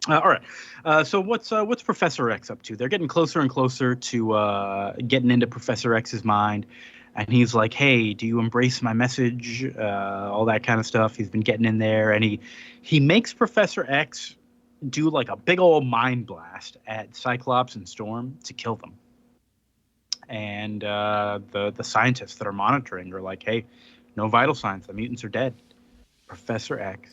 All right. So what's Professor X up to? They're getting closer and closer to getting into Professor X's mind. And he's like, hey, do you embrace my message? All that kind of stuff. He's been getting in there. And he makes Professor X do like a big old mind blast at Cyclops and Storm to kill them. And the scientists that are monitoring are like, hey, no vital signs. The mutants are dead. Professor X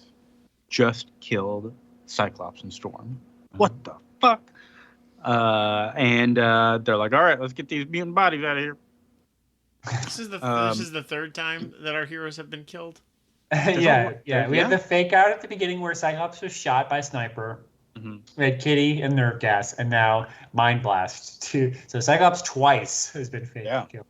just killed Cyclops and Storm. What the fuck? And they're like, all right, let's get these mutant bodies out of here. This is the third time that our heroes have been killed. Yeah. We had the fake out at the beginning where Cyclops was shot by a sniper. Mm-hmm. We had Kitty and nerve gas, and now Mind Blast too. So Cyclops twice has been fake killed.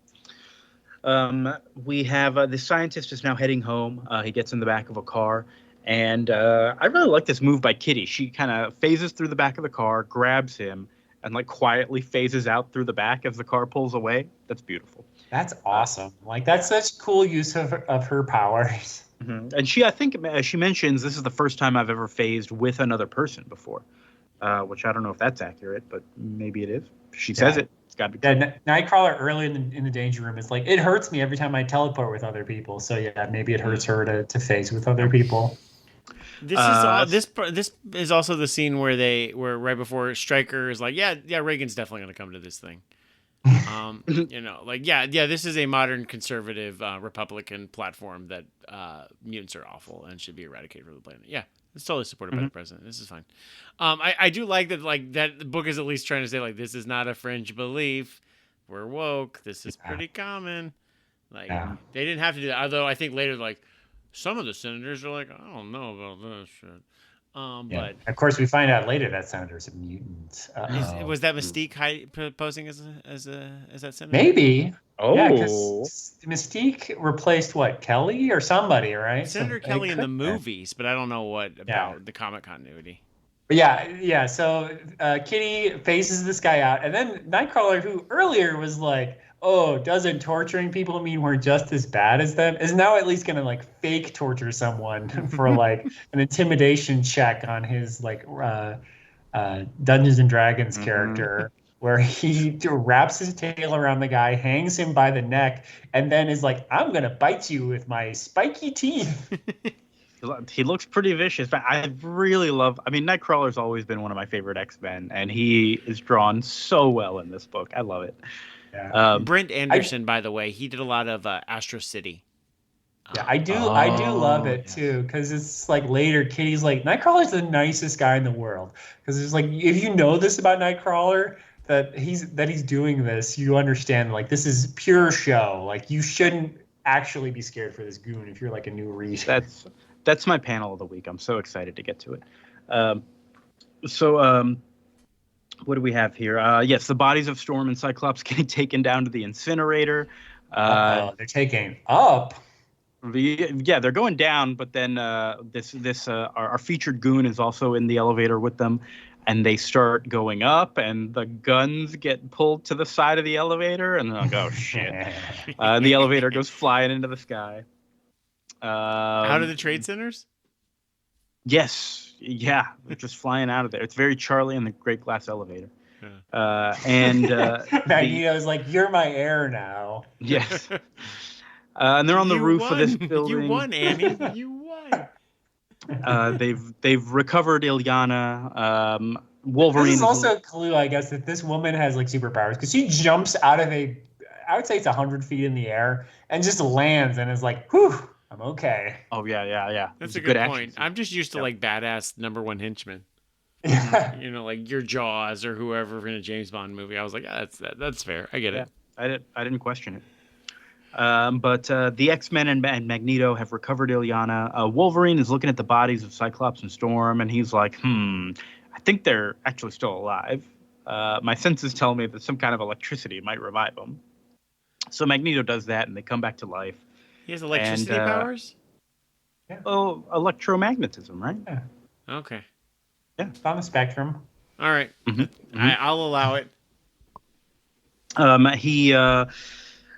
We have the scientist is now heading home. He gets in the back of a car, and I really like this move by Kitty. She kind of phases through the back of the car, grabs him, and like quietly phases out through the back as the car pulls away. That's beautiful. That's awesome. Like that's such cool use of her powers. Mm-hmm. And I think she mentions this is the first time I've ever phased with another person before, which I don't know if that's accurate, but maybe it is. She says it. It's got to be. Yeah, Nightcrawler early in the danger room is like, it hurts me every time I teleport with other people. So yeah, maybe it hurts her to phase with other people. This is also the scene where right before Stryker is like, yeah, Reagan's definitely going to come to this thing. This is a modern conservative Republican platform that mutants are awful and should be eradicated from the planet. Yeah, it's totally supported by the president. This is fine. I do like that. Like that the book is at least trying to say like this is not a fringe belief. We're woke. This is pretty common. Like they didn't have to do that. Although I think later like some of the senators are like, I don't know about this shit. But of course we find out later that senator's a mutant. Was that Mystique posing as that senator? Maybe. Oh, yeah, because Mystique replaced Kelly or somebody, right? Senator Kelly in the movies, but I don't know what about the comic continuity. But yeah. So Kitty faces this guy out, and then Nightcrawler, who earlier was like, oh, doesn't torturing people mean we're just as bad as them? Is now at least going to like fake torture someone for like an intimidation check on his like Dungeons and Dragons character, where he wraps his tail around the guy, hangs him by the neck, and then is like, I'm going to bite you with my spiky teeth. He looks pretty vicious, but I really love. I mean, Nightcrawler's always been one of my favorite X-Men, and he is drawn so well in this book. I love it. Yeah. Brent Anderson, by the way, he did a lot of Astro City. Yeah, I do love it too, because it's like later Kitty's like, Nightcrawler's the nicest guy in the world, because it's like if you know this about Nightcrawler, that he's doing this, you understand like this is pure show. Like you shouldn't actually be scared for this goon if you're like a new read. That's my panel of the week. I'm so excited to get to it. What do we have here? Yes, the bodies of Storm and Cyclops getting taken down to the incinerator. They're taking up. Yeah, they're going down, but then our featured goon is also in the elevator with them, and they start going up, and the guns get pulled to the side of the elevator, and they're like, oh shit. And the elevator goes flying into the sky. Out of the trade centers? Yes. Yeah. They're just flying out of there. It's very Charlie and the Great Glass Elevator. Yeah. Magneto's like, you're my heir now. Yes. And they're on the roof of this building. You won, Annie. You won. They've recovered Illyana. Wolverine. This is also a clue, I guess, that this woman has like superpowers because she jumps out of I would say it's 100 feet in the air and just lands and is like, whew, I'm okay. Oh yeah. That's a good point. I'm just used to like badass number one henchman. Yeah. You know, like your Jaws or whoever in a James Bond movie. I was like, that's fair. I get it. I didn't question it. But the X-Men and Magneto have recovered Illyana. Wolverine is looking at the bodies of Cyclops and Storm, and he's like, I think they're actually still alive. My senses tell me that some kind of electricity might revive them. So Magneto does that, and they come back to life. He has electricity powers? Yeah. Oh, electromagnetism, right? Yeah. Okay. Yeah, it's on the spectrum. All right. I'll allow it.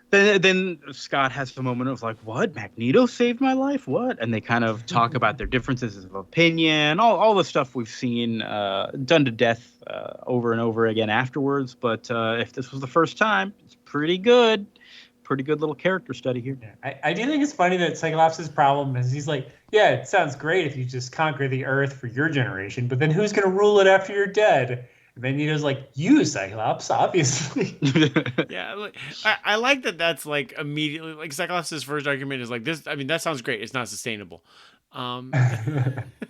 Then Scott has the moment of like, what? Magneto saved my life? What? And they kind of talk about their differences of opinion, all the stuff we've seen done to death over and over again afterwards. But if this was the first time, it's pretty good. Pretty good little character study here. Yeah. I do think it's funny that Cyclops' problem is he's like, yeah, it sounds great if you just conquer the Earth for your generation, but then who's going to rule it after you're dead? And Magneto's like, you, Cyclops, obviously. Yeah, I like that. That's like immediately like Cyclops' first argument is like this. I mean, that sounds great. It's not sustainable. But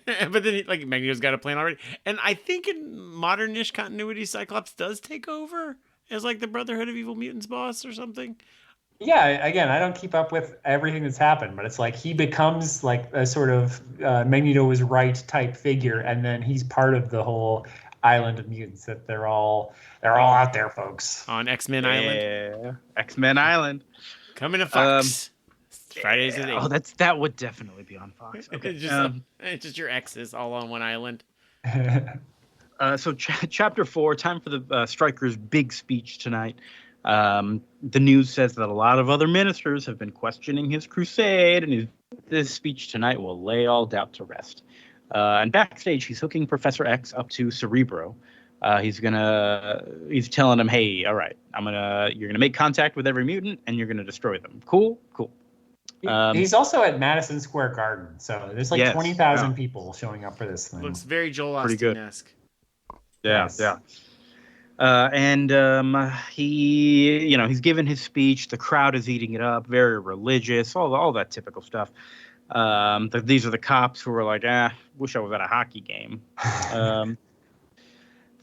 then like Magneto's got a plan already, and I think in modern-ish continuity, Cyclops does take over as like the Brotherhood of Evil Mutants boss or something. Yeah, again, I don't keep up with everything that's happened, but it's like he becomes like a sort of Magneto was right type figure, and then he's part of the whole island of mutants that they're all out there, folks. On X-Men Island. Yeah, X-Men Island. Coming to Fox. Fridays at 8. Oh, that would definitely be on Fox. Okay. It's just your exes all on one island. So chapter 4, time for the Stryker's big speech tonight. The news says that a lot of other ministers have been questioning his crusade, and this speech tonight will lay all doubt to rest. And backstage, he's hooking Professor X up to Cerebro. He's telling him, hey, all right, you're gonna make contact with every mutant, and you're gonna destroy them. Cool. He's also at Madison Square Garden, so there's like 20,000 people showing up for this thing. Looks very Joel Osteen-esque. Yeah, nice. Yeah. He's given his speech. The crowd is eating it up. Very religious. All that typical stuff. These are the cops who are like, wish I was at a hockey game.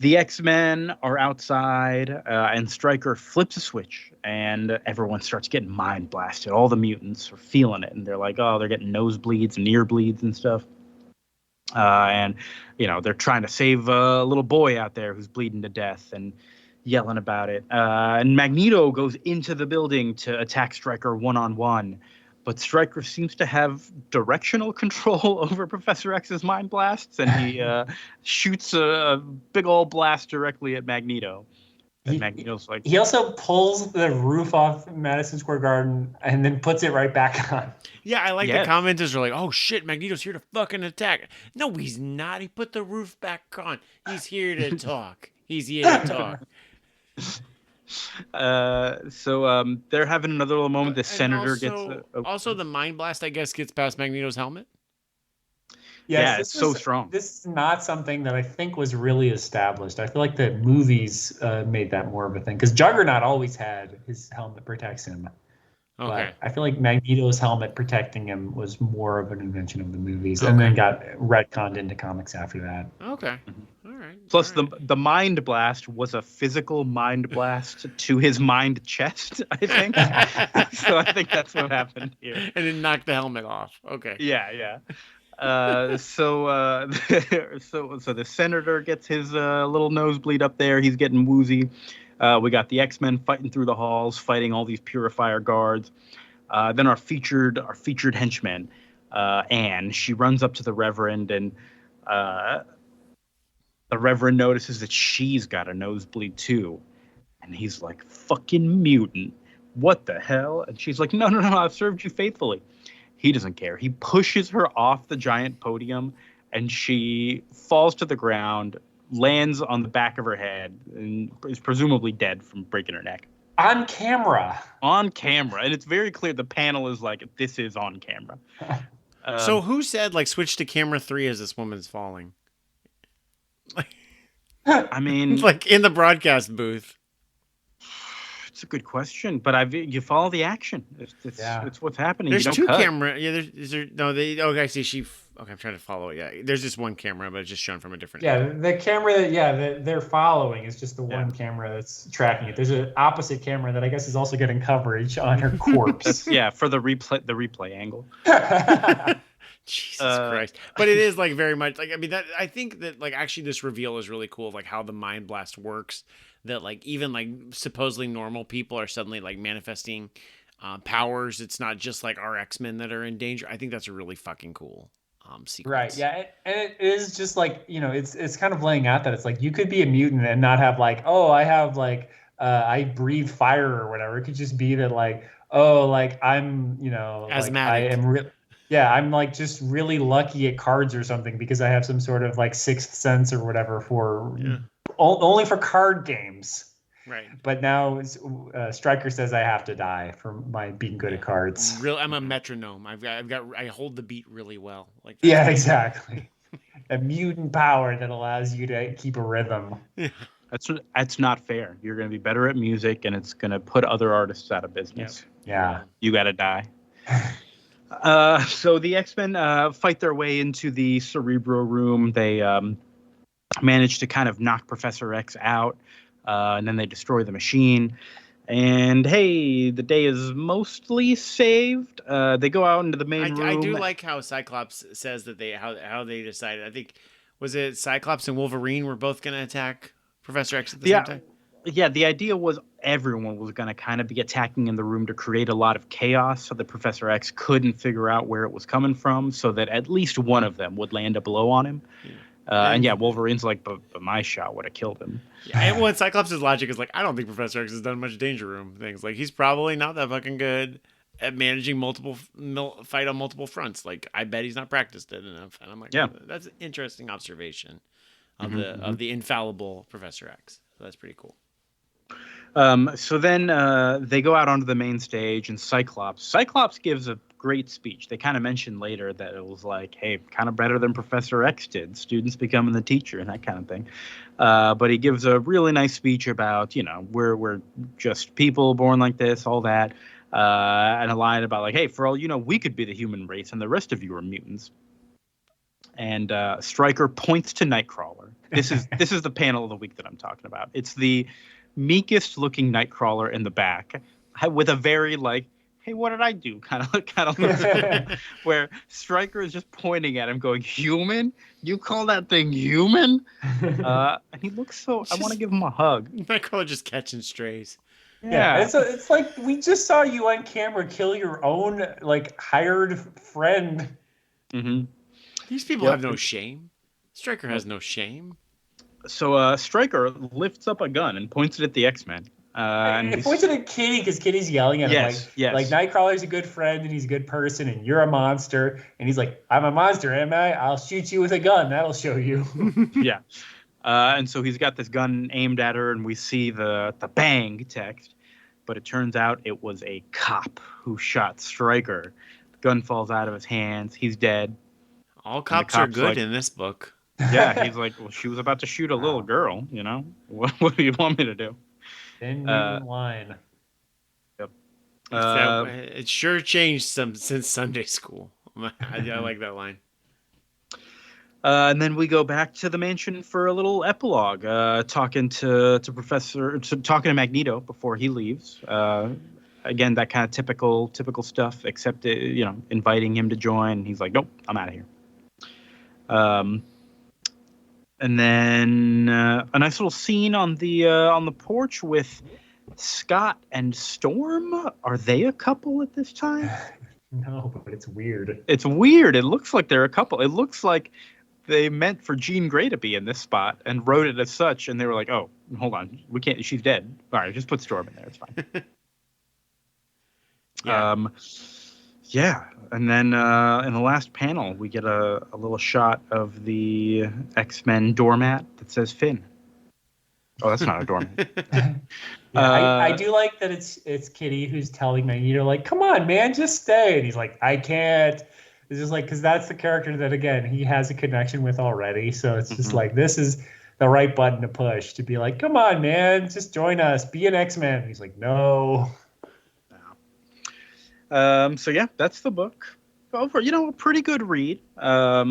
The X-Men are outside, and Stryker flips a switch, and everyone starts getting mind blasted. All the mutants are feeling it, and they're like, they're getting nosebleeds and ear bleeds and stuff. And they're trying to save a little boy out there who's bleeding to death and yelling about it. And Magneto goes into the building to attack Stryker one-on-one, but Stryker seems to have directional control over Professor X's mind blasts, and he shoots a big old blast directly at Magneto. And Magneto's like, he also pulls the roof off Madison Square Garden and then puts it right back on. Yeah, I like the commenters are like, oh shit, Magneto's here to fucking attack. No, he's not. He put the roof back on. He's here to talk. He's here to talk. So they're having another little moment. The senator gets also the mind blast, I guess, gets past Magneto's helmet. Yes, it's so strong. This is not something that I think was really established. I feel like the movies made that more of a thing because Juggernaut always had his helmet protects him. Okay. But I feel like Magneto's helmet protecting him was more of an invention of the movies, and then got retconned into comics after that. Okay. All right. Plus, the mind blast was a physical mind blast to his mind chest, I think. So I think that's what happened here. And it knocked the helmet off. Okay. Yeah. So the senator gets his little nosebleed up there. He's getting woozy. We got the X-Men fighting through the halls, fighting all these purifier guards. Then our featured henchman, Anne, she runs up to the Reverend, and the Reverend notices that she's got a nosebleed too. And he's like, fucking mutant. What the hell? And she's like, no, I've served you faithfully. He doesn't care. He pushes her off the giant podium and she falls to the ground, lands on the back of her head, and is presumably dead from breaking her neck. On camera. On camera. And it's very clear the panel is like, this is on camera. So who said, like, switch to camera 3 as this woman's falling? I mean... like, in the broadcast booth. It's a good question, but you follow the action. It's what's happening. There's two camera. Yeah, okay, I see. Okay, I'm trying to follow it. Yeah, there's just one camera, but it's just shown from a different. Yeah, the camera that they're following is just the one camera that's tracking it. There's an opposite camera that I guess is also getting coverage on her corpse. For the replay angle. Jesus Christ! But it is like very much like, I mean, that I think that like actually this reveal is really cool of like how the mind blast works. That like even like supposedly normal people are suddenly like manifesting powers. It's not just like our X-Men that are in danger. I think that's a really fucking cool sequence. Right. Yeah. And it is just like, it's kind of laying out that it's like you could be a mutant and not have like, oh, I have like I breathe fire or whatever. It could just be that like, oh, like I'm, asthmatic. Like I am I'm like just really lucky at cards or something because I have some sort of like sixth sense or whatever for only for card games. Right. But now Stryker says I have to die for my being good at cards. I'm a metronome. I hold the beat really well. Like yeah, exactly. A mutant power that allows you to keep a rhythm. Yeah. That's not fair. You're going to be better at music, and it's going to put other artists out of business. Yep. Yeah. You got to die. So the X-Men fight their way into the Cerebro room. They manage to kind of knock Professor X out. And then they destroy the machine. And hey, the day is mostly saved. They go out into the main room. I do like how Cyclops says that how they decided. I think, was it Cyclops and Wolverine were both going to attack Professor X at the same time? Yeah, the idea was everyone was going to kind of be attacking in the room to create a lot of chaos so that Professor X couldn't figure out where it was coming from, so that at least one of them would land a blow on him. Yeah. And Wolverine's like, but my shot would have killed him. Yeah, and Cyclops' logic is like, I don't think Professor X has done much Danger Room things. Like, he's probably not that fucking good at managing fight on multiple fronts. Like, I bet he's not practiced it enough. And I'm like, that's an interesting observation of the infallible Professor X. So that's pretty cool. So then they go out onto the main stage, and Cyclops gives a great speech. They kind of mentioned later that it was like, hey, kind of better than Professor X did, students becoming the teacher and that kind of thing. But he gives a really nice speech about, we're just people born like this, all that, and a line about like, hey, for all you know, we could be the human race and the rest of you are mutants. And Stryker points to Nightcrawler. This is the panel of the week that I'm talking about. It's the meekest looking Nightcrawler in the back with a very like, hey, what did I do? Kind of look where Stryker is just pointing at him going, human? You call that thing human? And he looks so, I want to give him a hug. Nightcrawler just catching strays. Yeah. It's like, we just saw you on camera kill your own like hired friend. Mm-hmm. These people have no shame. Stryker has no shame. So Stryker lifts up a gun and points it at the X-Men. And he points it at Kitty because Kitty's yelling at him like Nightcrawler's a good friend and he's a good person and you're a monster. And he's like, I'm a monster, am I? I'll shoot you with a gun. That'll show you. Yeah. And so he's got this gun aimed at her and we see the bang text. But it turns out it was a cop who shot Stryker. The gun falls out of his hands. He's dead. All cops are good in this book. Yeah, he's like, well, she was about to shoot a little girl, What do you want me to do? Then line. Yep. It sure changed since Sunday school. I like that line. And then we go back to the mansion for a little epilogue, talking to Magneto before he leaves. Again, that kind of typical stuff, except inviting him to join. He's like, nope, I'm out of here. And then a nice little scene on the porch with Scott and Storm. Are they a couple at this time? No, but it's weird. It's weird. It looks like they're a couple. It looks like they meant for Jean Grey to be in this spot and wrote it as such. And they were like, oh, hold on. We can't. She's dead. All right, just put Storm in there. It's fine. Yeah. Yeah, and then in the last panel, we get a little shot of the X-Men doormat that says Finn. Oh, that's not a doormat. I do like that it's Kitty who's telling Magneto, like, come on, man, just stay. And he's like, I can't. It's just like, because that's the character that, again, he has a connection with already. So it's just like, this is the right button to push to be like, come on, man, just join us. Be an X-Men. And he's like, no. So yeah, that's the book. Over, a pretty good read. A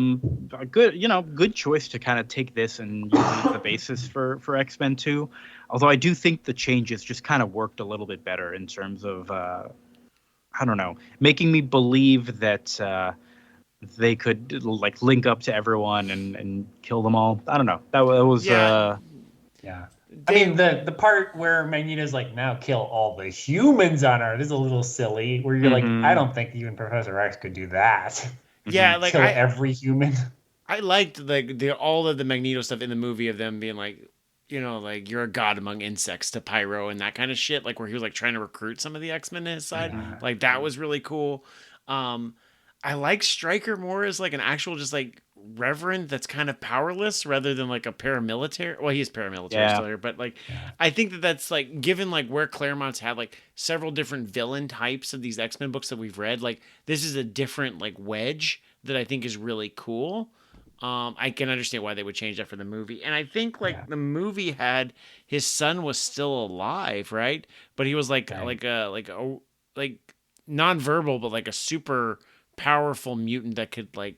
good choice to kind of take this and use it as the basis for X-Men 2. Although I do think the changes just kind of worked a little bit better in terms of I don't know, making me believe that they could like link up to everyone and kill them all. I don't know. That was yeah. I mean, the part where Magneto's like, now kill all the humans on Earth is a little silly. Where you're like, I don't think even Professor X could do that. Yeah, like kill every human. I liked all of the Magneto stuff in the movie of them being like, like you're a god among insects to Pyro and that kind of shit. Like where he was like trying to recruit some of the X-Men to his side. Like that was really cool. I like Stryker more as like an actual just like reverend that's kind of powerless rather than like a paramilitary. Well, he is paramilitary still here, but like I think that's like given like where Claremont's had like several different villain types of these X-Men books that we've read, like this is a different like wedge that I think is really cool. I can understand why they would change that for the movie. And I think like the movie had his son was still alive, right? But he was like nonverbal, but like a super powerful mutant that could like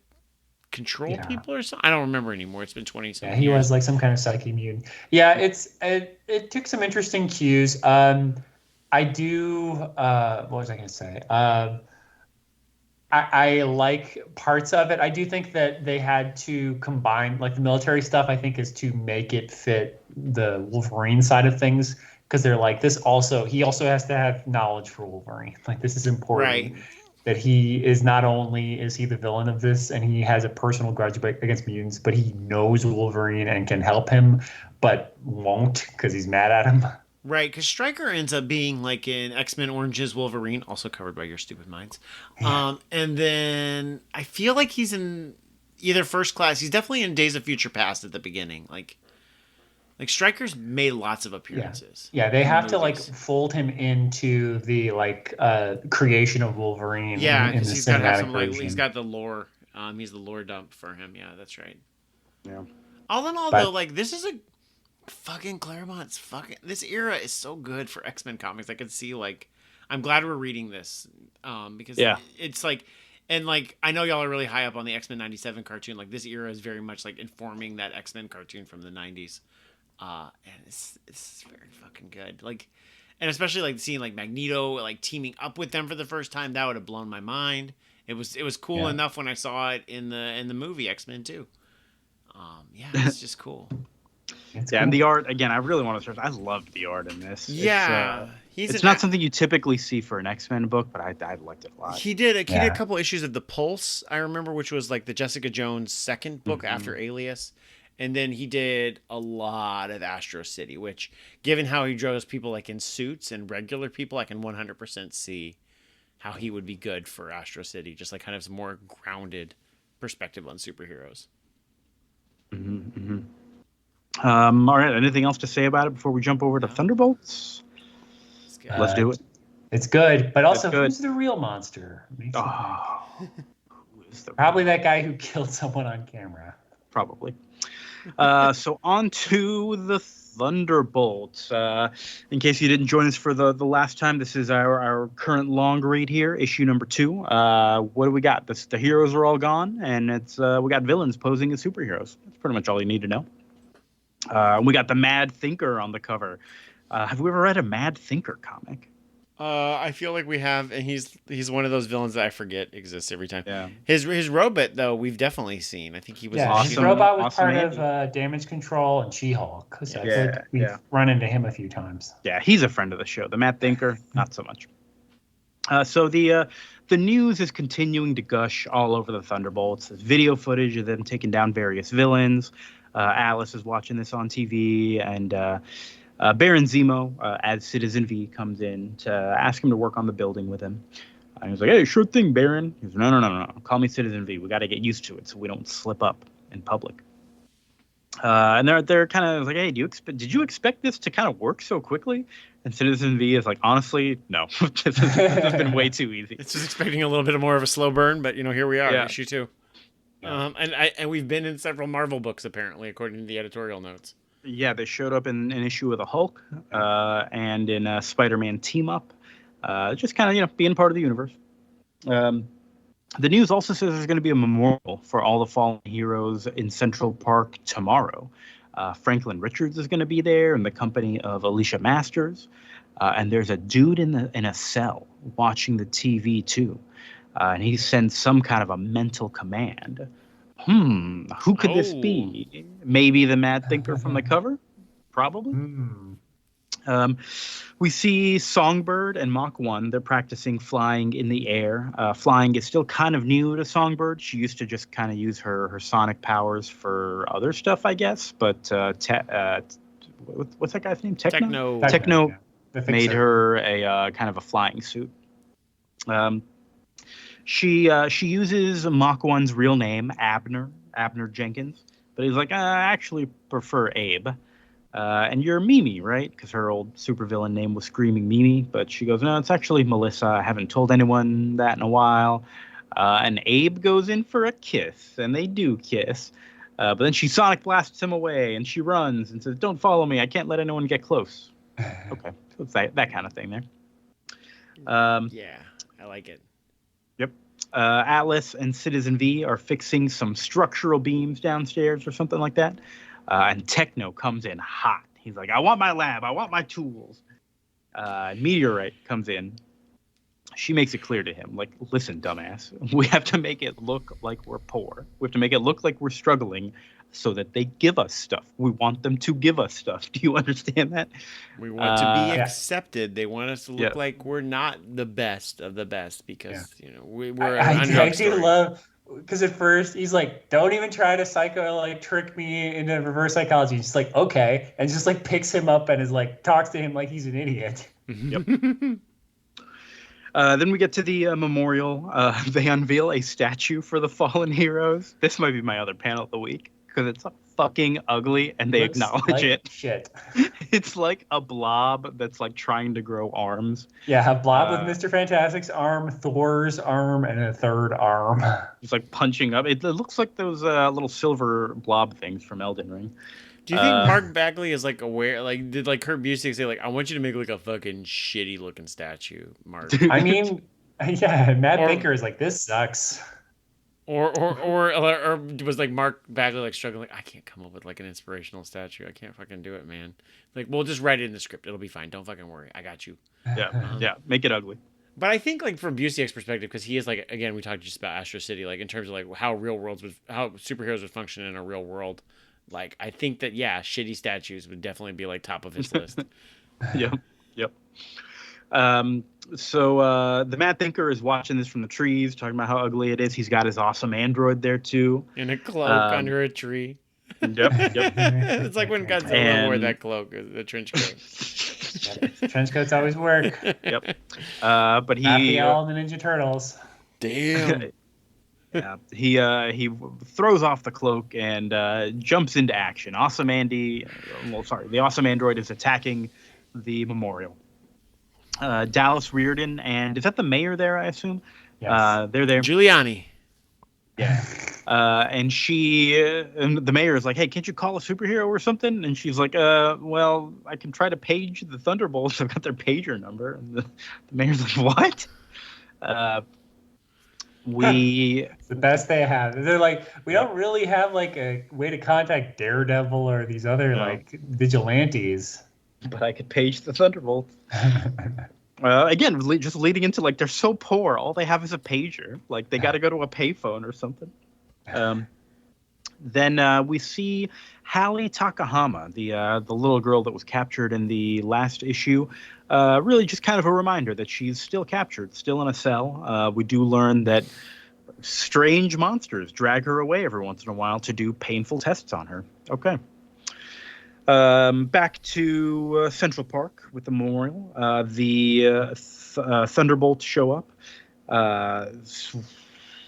control people or something. I don't remember anymore. It's been 20 something he years. was like some kind of psychic mutant. Yeah, it took some interesting cues. I do what was I gonna say? I like parts of it. I do think that they had to combine like the military stuff, I think, is to make it fit the Wolverine side of things. Because they're like, he also has to have knowledge for Wolverine. Like this is important. Right. That he is not only is he the villain of this and he has a personal grudge against mutants, but he knows Wolverine and can help him, but won't because he's mad at him. Right, because Stryker ends up being like in X-Men Orange's Wolverine, also covered by your stupid minds. And then I feel like he's in either First Class. He's definitely in Days of Future Past at the beginning. Like Stryker's made lots of appearances. Yeah, they have to like fold him into the like creation of Wolverine. Yeah, because he's got to have some like he's got the lore. He's the lore dump for him. Yeah, that's right. Yeah. All in all, though, like this is a fucking Claremont's fucking this era is so good for X-Men comics. I can see like I'm glad we're reading this because it's like and like I know y'all are really high up on the X-Men 97 cartoon. Like this era is very much like informing that X-Men cartoon from the 90s. And it's very fucking good. Like, and especially like seeing like Magneto like teaming up with them for the first time, that would have blown my mind. It was cool enough when I saw it in the movie X-Men 2. It's just cool. Cool. And the art again. I really want to stress. I loved the art in this. Yeah, it's not something you typically see for an X-Men book, but I liked it a lot. He did a couple issues of the Pulse. I remember, which was like the Jessica Jones second book after Alias. And then he did a lot of Astro City, which, given how he draws people like in suits and regular people, I can 100% see how he would be good for Astro City. Just like kind of some more grounded perspective on superheroes. All right. Anything else to say about it before we jump over to Thunderbolts? Let's do it. It's good, but also who's the real monster? Probably that guy who killed someone on camera. Probably. So on to the Thunderbolts. In case you didn't join us for the last time, this is our current long read here, issue number 2. What do we got? The heroes are all gone, and it's we got villains posing as superheroes. That's pretty much all you need to know. We got the Mad Thinker on the cover. Have we ever read a Mad Thinker comic? I feel like we have, and he's one of those villains that I forget exists every time. Yeah. His robot though, we've definitely seen. I think he was. Yeah, his robot was part of Damage Control and She-Hulk. We've run into him a few times. Yeah, he's a friend of the show. The Mad Thinker, not so much. So the news is continuing to gush all over the Thunderbolts. There's video footage of them taking down various villains. Alice is watching this on TV, and Baron Zemo, as Citizen V, comes in to ask him to work on the building with him. And he's like, hey, sure thing, Baron. He's like, no. Call me Citizen V. We got to get used to it so we don't slip up in public. And they're kind of like, hey, did you expect this to kind of work so quickly? And Citizen V is like, honestly, no. This has been way too easy. It's just expecting a little bit more of a slow burn, but here we are, issue 2. Yeah. And we've been in several Marvel books apparently, according to the editorial notes. Yeah, they showed up in an issue of the Hulk, and in a Spider-Man team up, just kind of being part of the universe. The news also says there's going to be a memorial for all the fallen heroes in Central Park tomorrow. Franklin Richards is going to be there in the company of Alicia Masters, and there's a dude in a cell watching the TV too, and he sends some kind of a mental command. Who could this be? Maybe the Mad Thinker from the cover? Probably. We see Songbird and Mach 1. They're practicing flying in the air. Flying is still kind of new to Songbird. She used to just kind of use her sonic powers for other stuff, I guess. But what's that guy's name? Techno made her a kind of a flying suit. She uses Mach 1's real name, Abner Jenkins. But he's like, I actually prefer Abe. And you're Mimi, right? Because her old supervillain name was Screaming Mimi. But she goes, no, it's actually Melissa. I haven't told anyone that in a while. And Abe goes in for a kiss, and they do kiss. But then she sonic blasts him away, and she runs and says, don't follow me. I can't let anyone get close. Okay, so it's that kind of thing there. Yeah, I like it. Yep. Atlas and Citizen V are fixing some structural beams downstairs or something like that. And Techno comes in hot. He's like, I want my lab. I want my tools. Meteorite comes in. She makes it clear to him, like, listen, dumbass, we have to make it look like we're poor. We have to make it look like we're struggling so that they give us stuff. We want them to give us stuff. Do you understand that? We want to be accepted. They want us to look like we're not the best of the best because, we're I do love... Because at first he's like, don't even try to trick me into reverse psychology. He's just like, okay. And just like picks him up and is like, talks to him like he's an idiot. Yep. Then we get to the memorial. They unveil a statue for the fallen heroes. This might be my other panel of the week because it's fucking ugly and they acknowledge like it. Shit. It's like a blob that's like trying to grow arms. Yeah, a blob with Mr. Fantastic's arm, Thor's arm, and a third arm. It's like punching up. It looks like those little silver blob things from Elden Ring. Do you think Mark Bagley is like aware? Like, did like Kurt Busiek say like, I want you to make like a fucking shitty looking statue, Mark? I mean, yeah, Mad Thinker is like, this sucks. Or was like Mark Bagley like struggling? Like, I can't come up with like an inspirational statue. I can't fucking do it, man. Like, we'll just write it in the script. It'll be fine. Don't fucking worry. I got you. Yeah. Make it ugly. But I think like from Busiek's perspective, because he is like, again, we talked just about Astro City, like in terms of like how superheroes would function in a real world. Like, I think that shitty statues would definitely be like top of his list. Yep. So the Mad Thinker is watching this from the trees, talking about how ugly it is. He's got his awesome android there too, in a cloak under a tree. Yep. It's like when Godzilla wore that cloak, the trench coat. Trench coats always work. Yep. But he Raphael and the Ninja Turtles. Damn. Yeah. He throws off the cloak and jumps into action. The awesome android is attacking the memorial. Dallas Reardon and is that the mayor there? I assume. Yes. They're there. Giuliani. Yeah. And the mayor is like, hey, can't you call a superhero or something? And she's like, well, I can try to page the Thunderbolts. I've got their pager number. And the mayor's like, what? It's the best they have. They're like, we don't really have like a way to contact Daredevil or these other like vigilantes. But I could page the Thunderbolts. Again, just leading into like they're so poor, all they have is a pager. Like they got to go to a payphone or something. Then we see Hallie Takahama, the little girl that was captured in the last issue. Really, just kind of a reminder that she's still captured, still in a cell. We do learn that strange monsters drag her away every once in a while to do painful tests on her. Okay. Back to Central Park with the memorial. The Thunderbolts show up.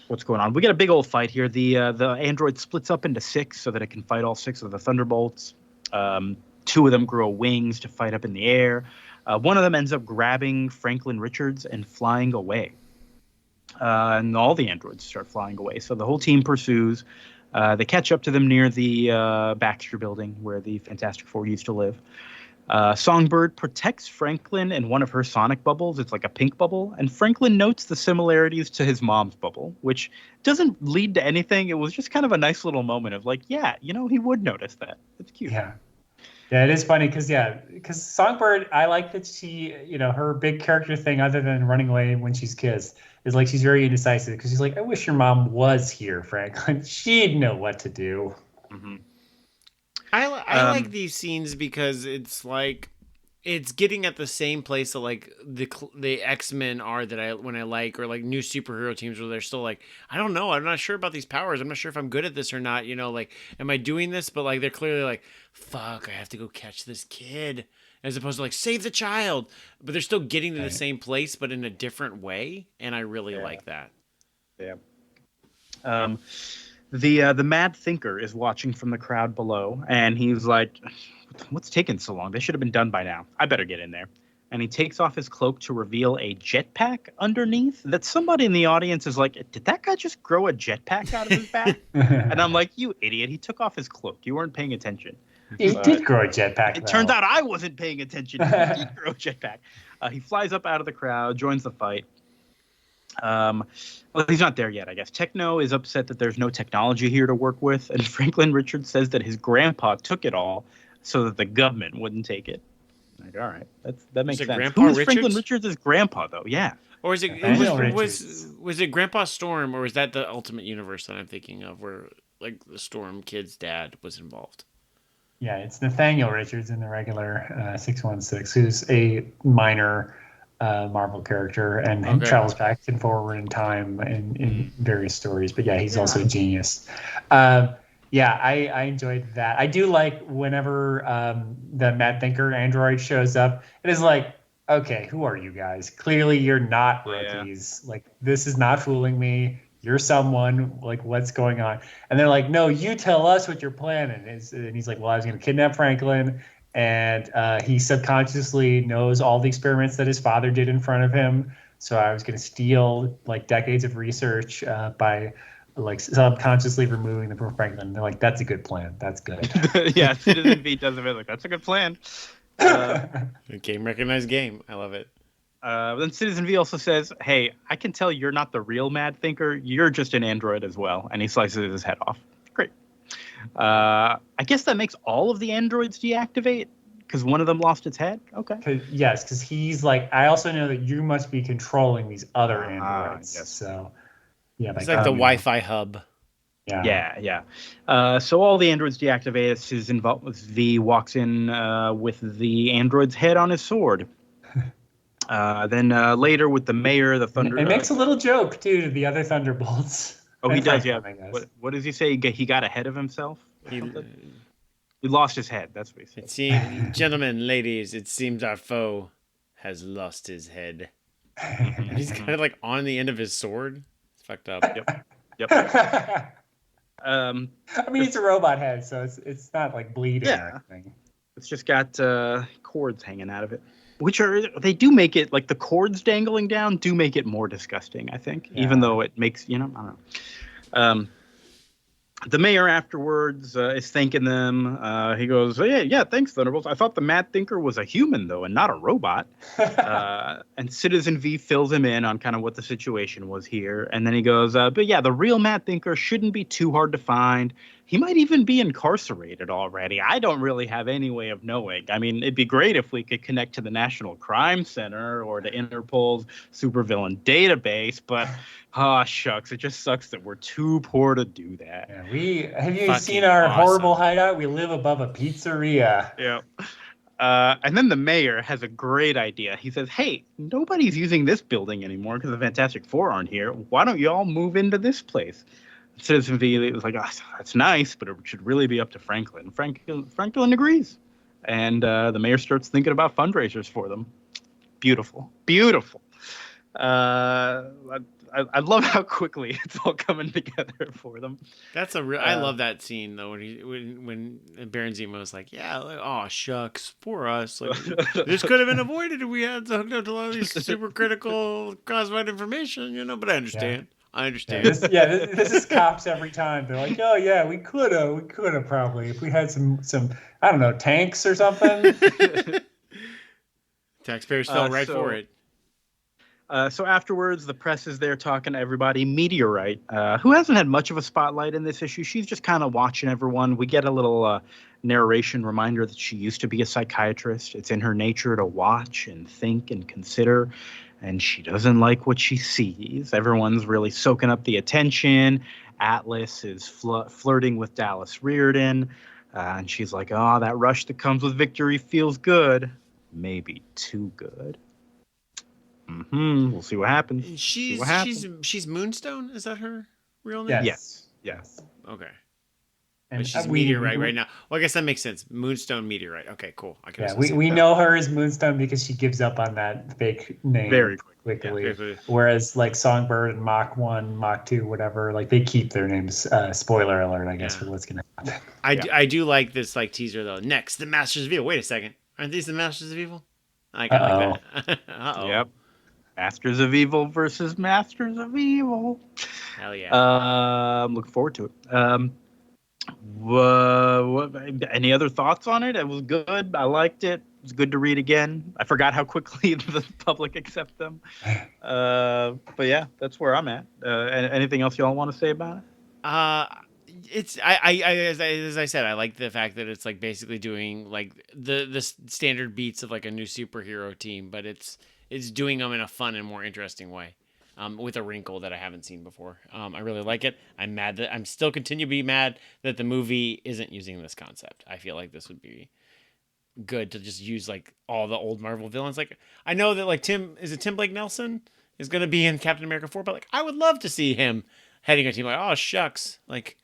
What's going on? We got a big old fight here. The android splits up into 6 so that it can fight all 6 of the Thunderbolts. 2 of them grow wings to fight up in the air. One of them ends up grabbing Franklin Richards and flying away. And all the androids start flying away. So the whole team pursues. They catch up to them near the Baxter building where the Fantastic Four used to live. Songbird protects Franklin in one of her sonic bubbles. It's like a pink bubble. And Franklin notes the similarities to his mom's bubble, which doesn't lead to anything. It was just kind of a nice little moment of like, yeah, he would notice that. It's cute. Yeah. Yeah, it is funny because Songbird, I like that she, her big character thing other than running away when she's kissed is like she's very indecisive because she's like, I wish your mom was here, Franklin. She'd know what to do. Mm-hmm. I like these scenes because it's like it's getting at the same place that like the X-Men are that when I like, or like new superhero teams where they're still like, I don't know, I'm not sure about these powers, I'm not sure if I'm good at this or not, like, am I doing this? But like they're clearly like, fuck, I have to go catch this kid, as opposed to like save the child, but they're still getting to the same place but in a different way, and I really like that. Yeah. The Mad Thinker is watching from the crowd below, and he's like, what's taking so long? They should have been done by now. I better get in there. And he takes off his cloak to reveal a jetpack underneath that somebody in the audience is like, did that guy just grow a jetpack out of his back? And I'm like, you idiot. He took off his cloak. You weren't paying attention. He did grow a jetpack. It turns out I wasn't paying attention. He did grow a jetpack. He flies up out of the crowd, joins the fight. Well, he's not there yet, I guess. Techno is upset that there's no technology here to work with, and Franklin Richards says that his grandpa took it all so that the government wouldn't take it. Like, all right, that makes sense. Who is Franklin Richards' grandpa, though? Yeah. Or is it was it Grandpa Storm, or was that the Ultimate Universe that I'm thinking of, where like the Storm kid's dad was involved? Yeah, it's Nathaniel Richards in the regular 616, who's a minor Marvel character and travels back and forward in time in various stories. But yeah, he's also a genius. Yeah, I enjoyed that. I do like whenever the Mad Thinker android shows up. It is like, okay, who are you guys? Clearly you're not rookies. Yeah. Like, this is not fooling me. You're someone, like, what's going on? And they're like, no, you tell us what you're planning. And he's like, well, I was going to kidnap Franklin. And he subconsciously knows all the experiments that his father did in front of him. So I was going to steal like decades of research by like subconsciously removing them from Franklin. And they're like, that's a good plan. That's good. Yeah, Citizen V does it. Like, that's a good plan. Game recognized game. I love it. Then Citizen V also says, hey, I can tell you're not the real Mad Thinker. You're just an android as well. And he slices his head off. Great. I guess that makes all of the androids deactivate because one of them lost its head. Okay. Yes, because he's like, I also know that you must be controlling these other androids. Yes. So, yeah. It's like the Wi-Fi hub. Yeah. So all the androids deactivate. Citizen V walks in with the android's head on his sword. Then later with the mayor, the Thunder. It makes a little joke too to the other Thunderbolts. Oh, he does, yeah. What does he say? He got ahead of himself? He lost his head. That's what he said. Gentlemen, ladies, it seems our foe has lost his head. And he's kind of like on the end of his sword. It's fucked up. Yep. I mean, it's a robot head, so it's not like bleeding or anything. It's just got cords hanging out of it. They do make it, like the cords dangling down do make it more disgusting, I think, even though it makes, I don't know. The mayor afterwards is thanking them. He goes, yeah, thanks, Thunderbolts. I thought the Mad Thinker was a human, though, and not a robot. And Citizen V fills him in on kind of what the situation was here. And then he goes, but yeah, the real Mad Thinker shouldn't be too hard to find. He might even be incarcerated already. I don't really have any way of knowing. I mean, it'd be great if we could connect to the National Crime Center or to Interpol's supervillain database, but shucks, it just sucks that we're too poor to do that. Yeah, have you seen our horrible hideout? We live above a pizzeria. Yeah. And then the mayor has a great idea. He says, hey, nobody's using this building anymore because the Fantastic Four aren't here. Why don't you all move into this place? Citizen V was like, that's nice, but it should really be up to Franklin. Franklin agrees. And the mayor starts thinking about fundraisers for them. Beautiful. I love how quickly it's all coming together for them. That's a real. I love that scene though when Baron Zemo was like, "Yeah, like, oh shucks, poor us. Like this could have been avoided if we had hooked up to all these super critical classified information, you know." But I understand. Yeah. I understand. This is cops every time. They're like, "Oh yeah, we could have probably if we had some I don't know tanks or something." Taxpayers fell right for it. So afterwards, the press is there talking to everybody. Meteorite, who hasn't had much of a spotlight in this issue, she's just kind of watching everyone. We get a little narration reminder that she used to be a psychiatrist. It's in her nature to watch and think and consider, and she doesn't like what she sees. Everyone's really soaking up the attention. Atlas is flirting with Dallas Reardon, and she's like, "Oh, that rush that comes with victory feels good. Maybe too good." We'll see what happens. She's Moonstone. Is that her real name? Yes. Okay. And she's Meteorite right now. Well, I guess that makes sense. Moonstone Meteorite. Okay, cool. We know her as Moonstone because she gives up on that fake name very quickly. Yeah. Whereas like Songbird and Mach 1, Mach 2, whatever, like they keep their names. Spoiler alert, I guess, for what's gonna happen. I do like this like teaser though. Next, the Masters of Evil. Wait a second. Aren't these the Masters of Evil? I like that. Uh-oh. Yep. Masters of Evil versus Masters of Evil. Hell yeah. I'm looking forward to it. Any other thoughts on it? It was good. I liked it. It was good to read again. I forgot how quickly the public accept them. But yeah, that's where I'm at. Anything else y'all want to say about it? It's as I said, I like the fact that it's like basically doing like the standard beats of like a new superhero team, but it's doing them in a fun and more interesting way, with a wrinkle that I haven't seen before. I really like it. I'm still continue to be mad that the movie isn't using this concept. I feel like this would be good to just use like all the old Marvel villains. Like I know that like Tim Blake Nelson is going to be in Captain America 4, but like I would love to see him heading a team. Like, oh shucks, like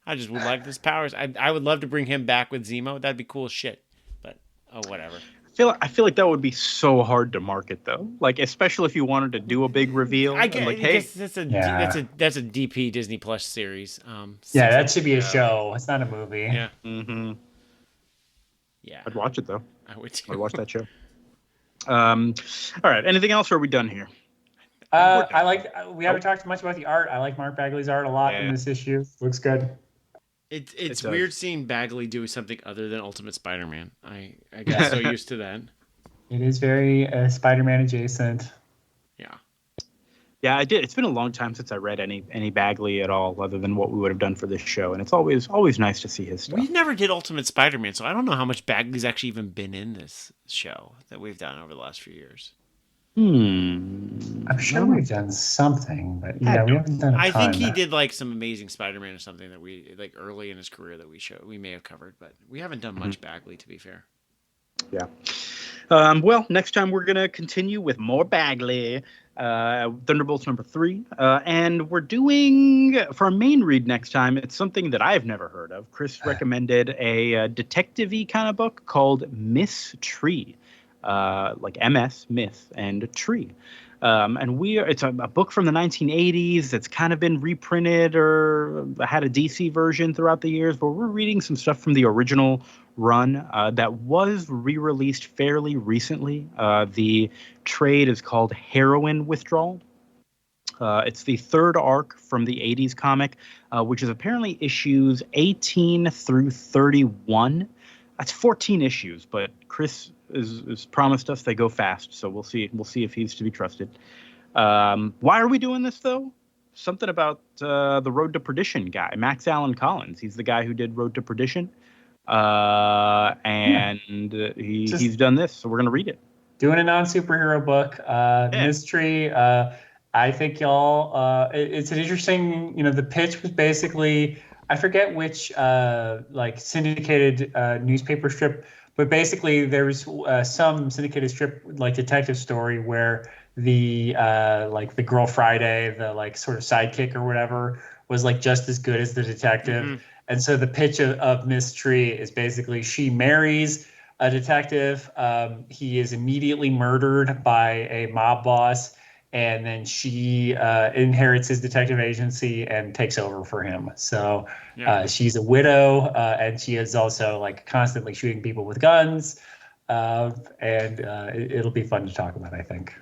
I just would like his powers. I would love to bring him back with Zemo. That'd be cool as shit. But whatever. I feel like that would be so hard to market though. Like especially if you wanted to do a big reveal. I guess that's a DP Disney Plus series. That should be a show. It's not a movie. Yeah. Mm-hmm. Yeah. I'd watch it though. I would too. I'd watch that show. All right. Anything else, or are we done here? We haven't talked much about the art. I like Mark Bagley's art a lot in this issue. Looks good. It's weird seeing Bagley do something other than Ultimate Spider-Man. I got so used to that. It is very Spider-Man adjacent. Yeah, I did. It's been a long time since I read any Bagley at all, other than what we would have done for this show, and it's always nice to see his stuff. We never did Ultimate Spider-Man, so I don't know how much Bagley's actually even been in this show that we've done over the last few years. I'm sure we've done something, but we haven't done a ton. I think he did like some Amazing Spider-Man or something that we like early in his career that we may have covered, but we haven't done much Bagley, to be fair. Yeah. Well, next time we're gonna continue with more Bagley, Thunderbolts number 3, and we're doing for our main read next time. It's something that I've never heard of. Chris recommended a detective-y kind of book called Miss Tree. Like MS, myth, and tree. And it's a book from the 1980s that's kind of been reprinted or had a DC version throughout the years, but we're reading some stuff from the original run that was re-released fairly recently. The trade is called Heroine, Withdrawal. It's the third arc from the 80s comic, which is apparently issues 18 through 31. That's 14 issues, but Chris is promised us they go fast, so we'll see if he's to be trusted. Why are we doing this though? Something about the Road to Perdition guy, Max Allan Collins. He's the guy who did Road to Perdition, he's done this, so we're gonna read it. Doing a non-superhero book, mystery. I think y'all. It's an interesting. The pitch was basically, I forget which syndicated newspaper strip. But basically, there was some syndicated strip like detective story where the girl Friday, the like sort of sidekick or whatever, was like just as good as the detective. Mm-hmm. And so the pitch of Miss Tree is basically she marries a detective. He is immediately murdered by a mob boss, and then she inherits his detective agency and takes over for him. So she's a widow, and she is also like constantly shooting people with guns. It'll be fun to talk about, I think.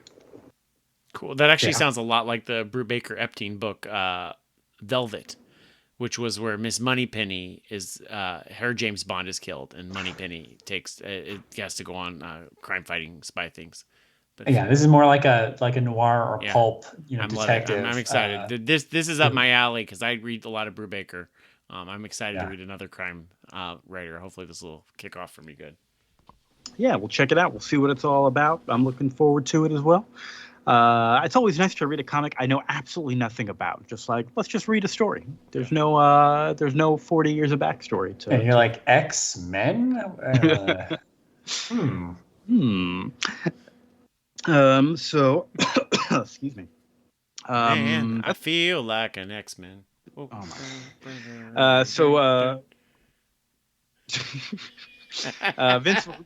Cool. That actually sounds a lot like the Brubaker Epstein book, Velvet, which was where Miss Moneypenny is, her James Bond is killed, and Moneypenny it has to go on crime fighting spy things. But this is more like a noir or pulp, detective. I'm excited. This is up my alley because I read a lot of Brubaker. I'm excited to read another crime writer. Hopefully this will kick off for me good. Yeah, we'll check it out. We'll see what it's all about. I'm looking forward to it as well. It's always nice to read a comic I know absolutely nothing about. Just like, let's just read a story. There's no 40 years of backstory to. And you're like, X-Men? So, excuse me. Man, I feel like an X-Men. Oh my.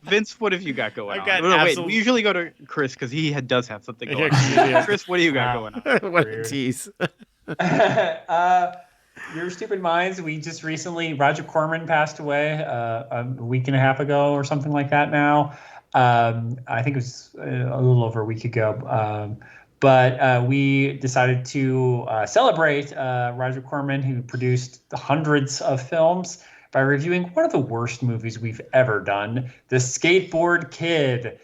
Vince, what have you got going on? Wait, we usually go to Chris because he does have something going on. Chris, what do you got going on? What a tease. Your Stupid Minds, we just recently, Roger Corman passed away a week and a half ago or something like that now. I think it was a little over a week ago. But we decided to celebrate Roger Corman, who produced hundreds of films, by reviewing one of the worst movies we've ever done, The Skateboard Kid.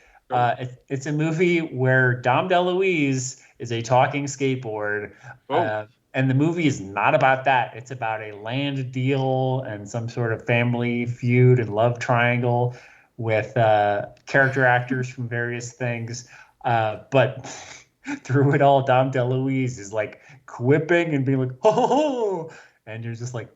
It's a movie where Dom DeLuise is a talking skateboard. And the movie is not about that. It's about a land deal and some sort of family feud and love triangle with character actors from various things. But through it all, Dom DeLuise is like quipping and being like, oh, and you're just like,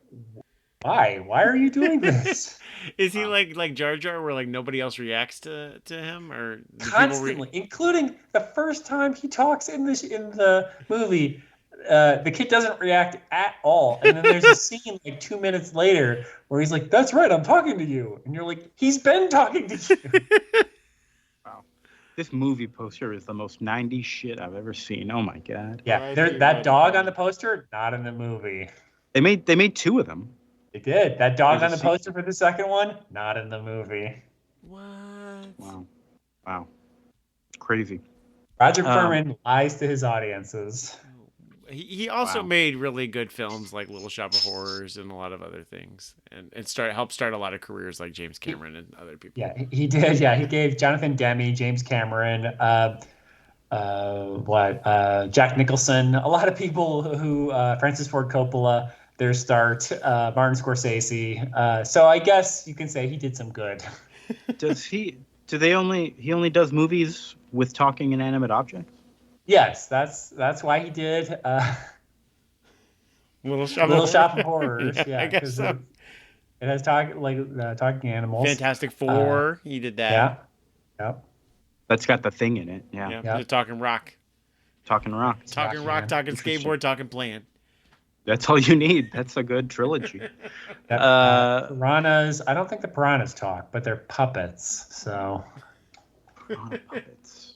why are you doing this? Is he like Jar Jar, where like nobody else reacts to him, or constantly, including the first time he talks in the movie, the kid doesn't react at all, and then there's a scene like 2 minutes later where he's like, "That's right, I'm talking to you," and you're like, "He's been talking to you." Wow, this movie poster is the most 90s shit I've ever seen. Oh my god. Yeah, that dog on the poster, not in the movie. They made two of them. They did. That dog on the poster for the second one, not in the movie. What? Wow. Crazy. Roger Corman lies to his audiences. He also made really good films like Little Shop of Horrors and a lot of other things, and helped start a lot of careers like James Cameron and other people. Yeah, he did. Yeah, he gave Jonathan Demme, James Cameron, Jack Nicholson, a lot of people who Francis Ford Coppola, their start, Martin Scorsese. So I guess you can say he did some good. He only does movies with talking inanimate objects? Yes, that's why he did Little Shop of Horrors. Yeah, I guess so. It has talking animals. Fantastic Four. He did that. Yeah. Yep. That's got the thing in it. Yeah. The Talking Rock. Talking Rock. Talking Rock, talking skateboard, talking plant. That's all you need. That's a good trilogy. Piranhas. I don't think the piranhas talk, but they're puppets. So. Puppets.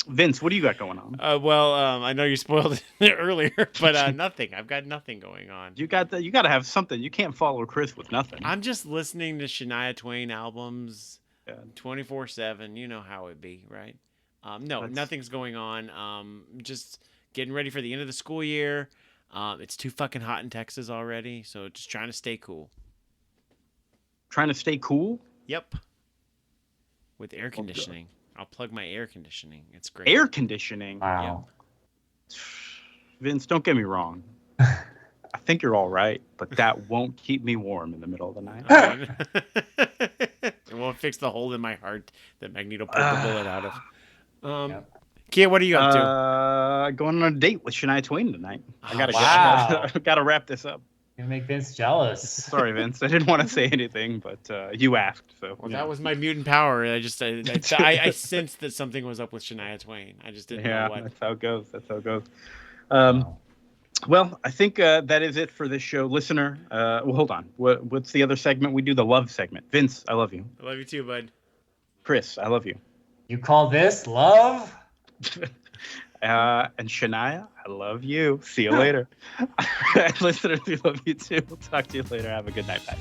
Vince, what do you got going on? I know you spoiled it earlier, but nothing. I've got nothing going on. You got to have something. You can't follow Chris with nothing. I'm just listening to Shania Twain albums 24/7. You know how it be, right? Nothing's going on. Just getting ready for the end of the school year. It's too fucking hot in Texas already, so just trying to stay cool. Trying to stay cool? Yep. With air conditioning. I'll plug my air conditioning. It's great. Air conditioning? Wow. Yep. Vince, don't get me wrong. I think you're all right, but that won't keep me warm in the middle of the night. It won't fix the hole in my heart that Magneto pulled the bullet out of. Kia, what are you up to? Going on a date with Shania Twain tonight. I gotta wrap this up. You're gonna make Vince jealous. Sorry, Vince. I didn't want to say anything, but you asked. So that was my mutant power. I sensed that something was up with Shania Twain. I just didn't know what. That's how it goes. Well, I think that is it for this show, listener. Hold on. What's the other segment we do? The love segment. Vince, I love you. I love you too, bud. Chris, I love you. You call this love? And Shania, I love you. See you later. Listeners, we love you too. We'll talk to you later. Have a good night. Bye.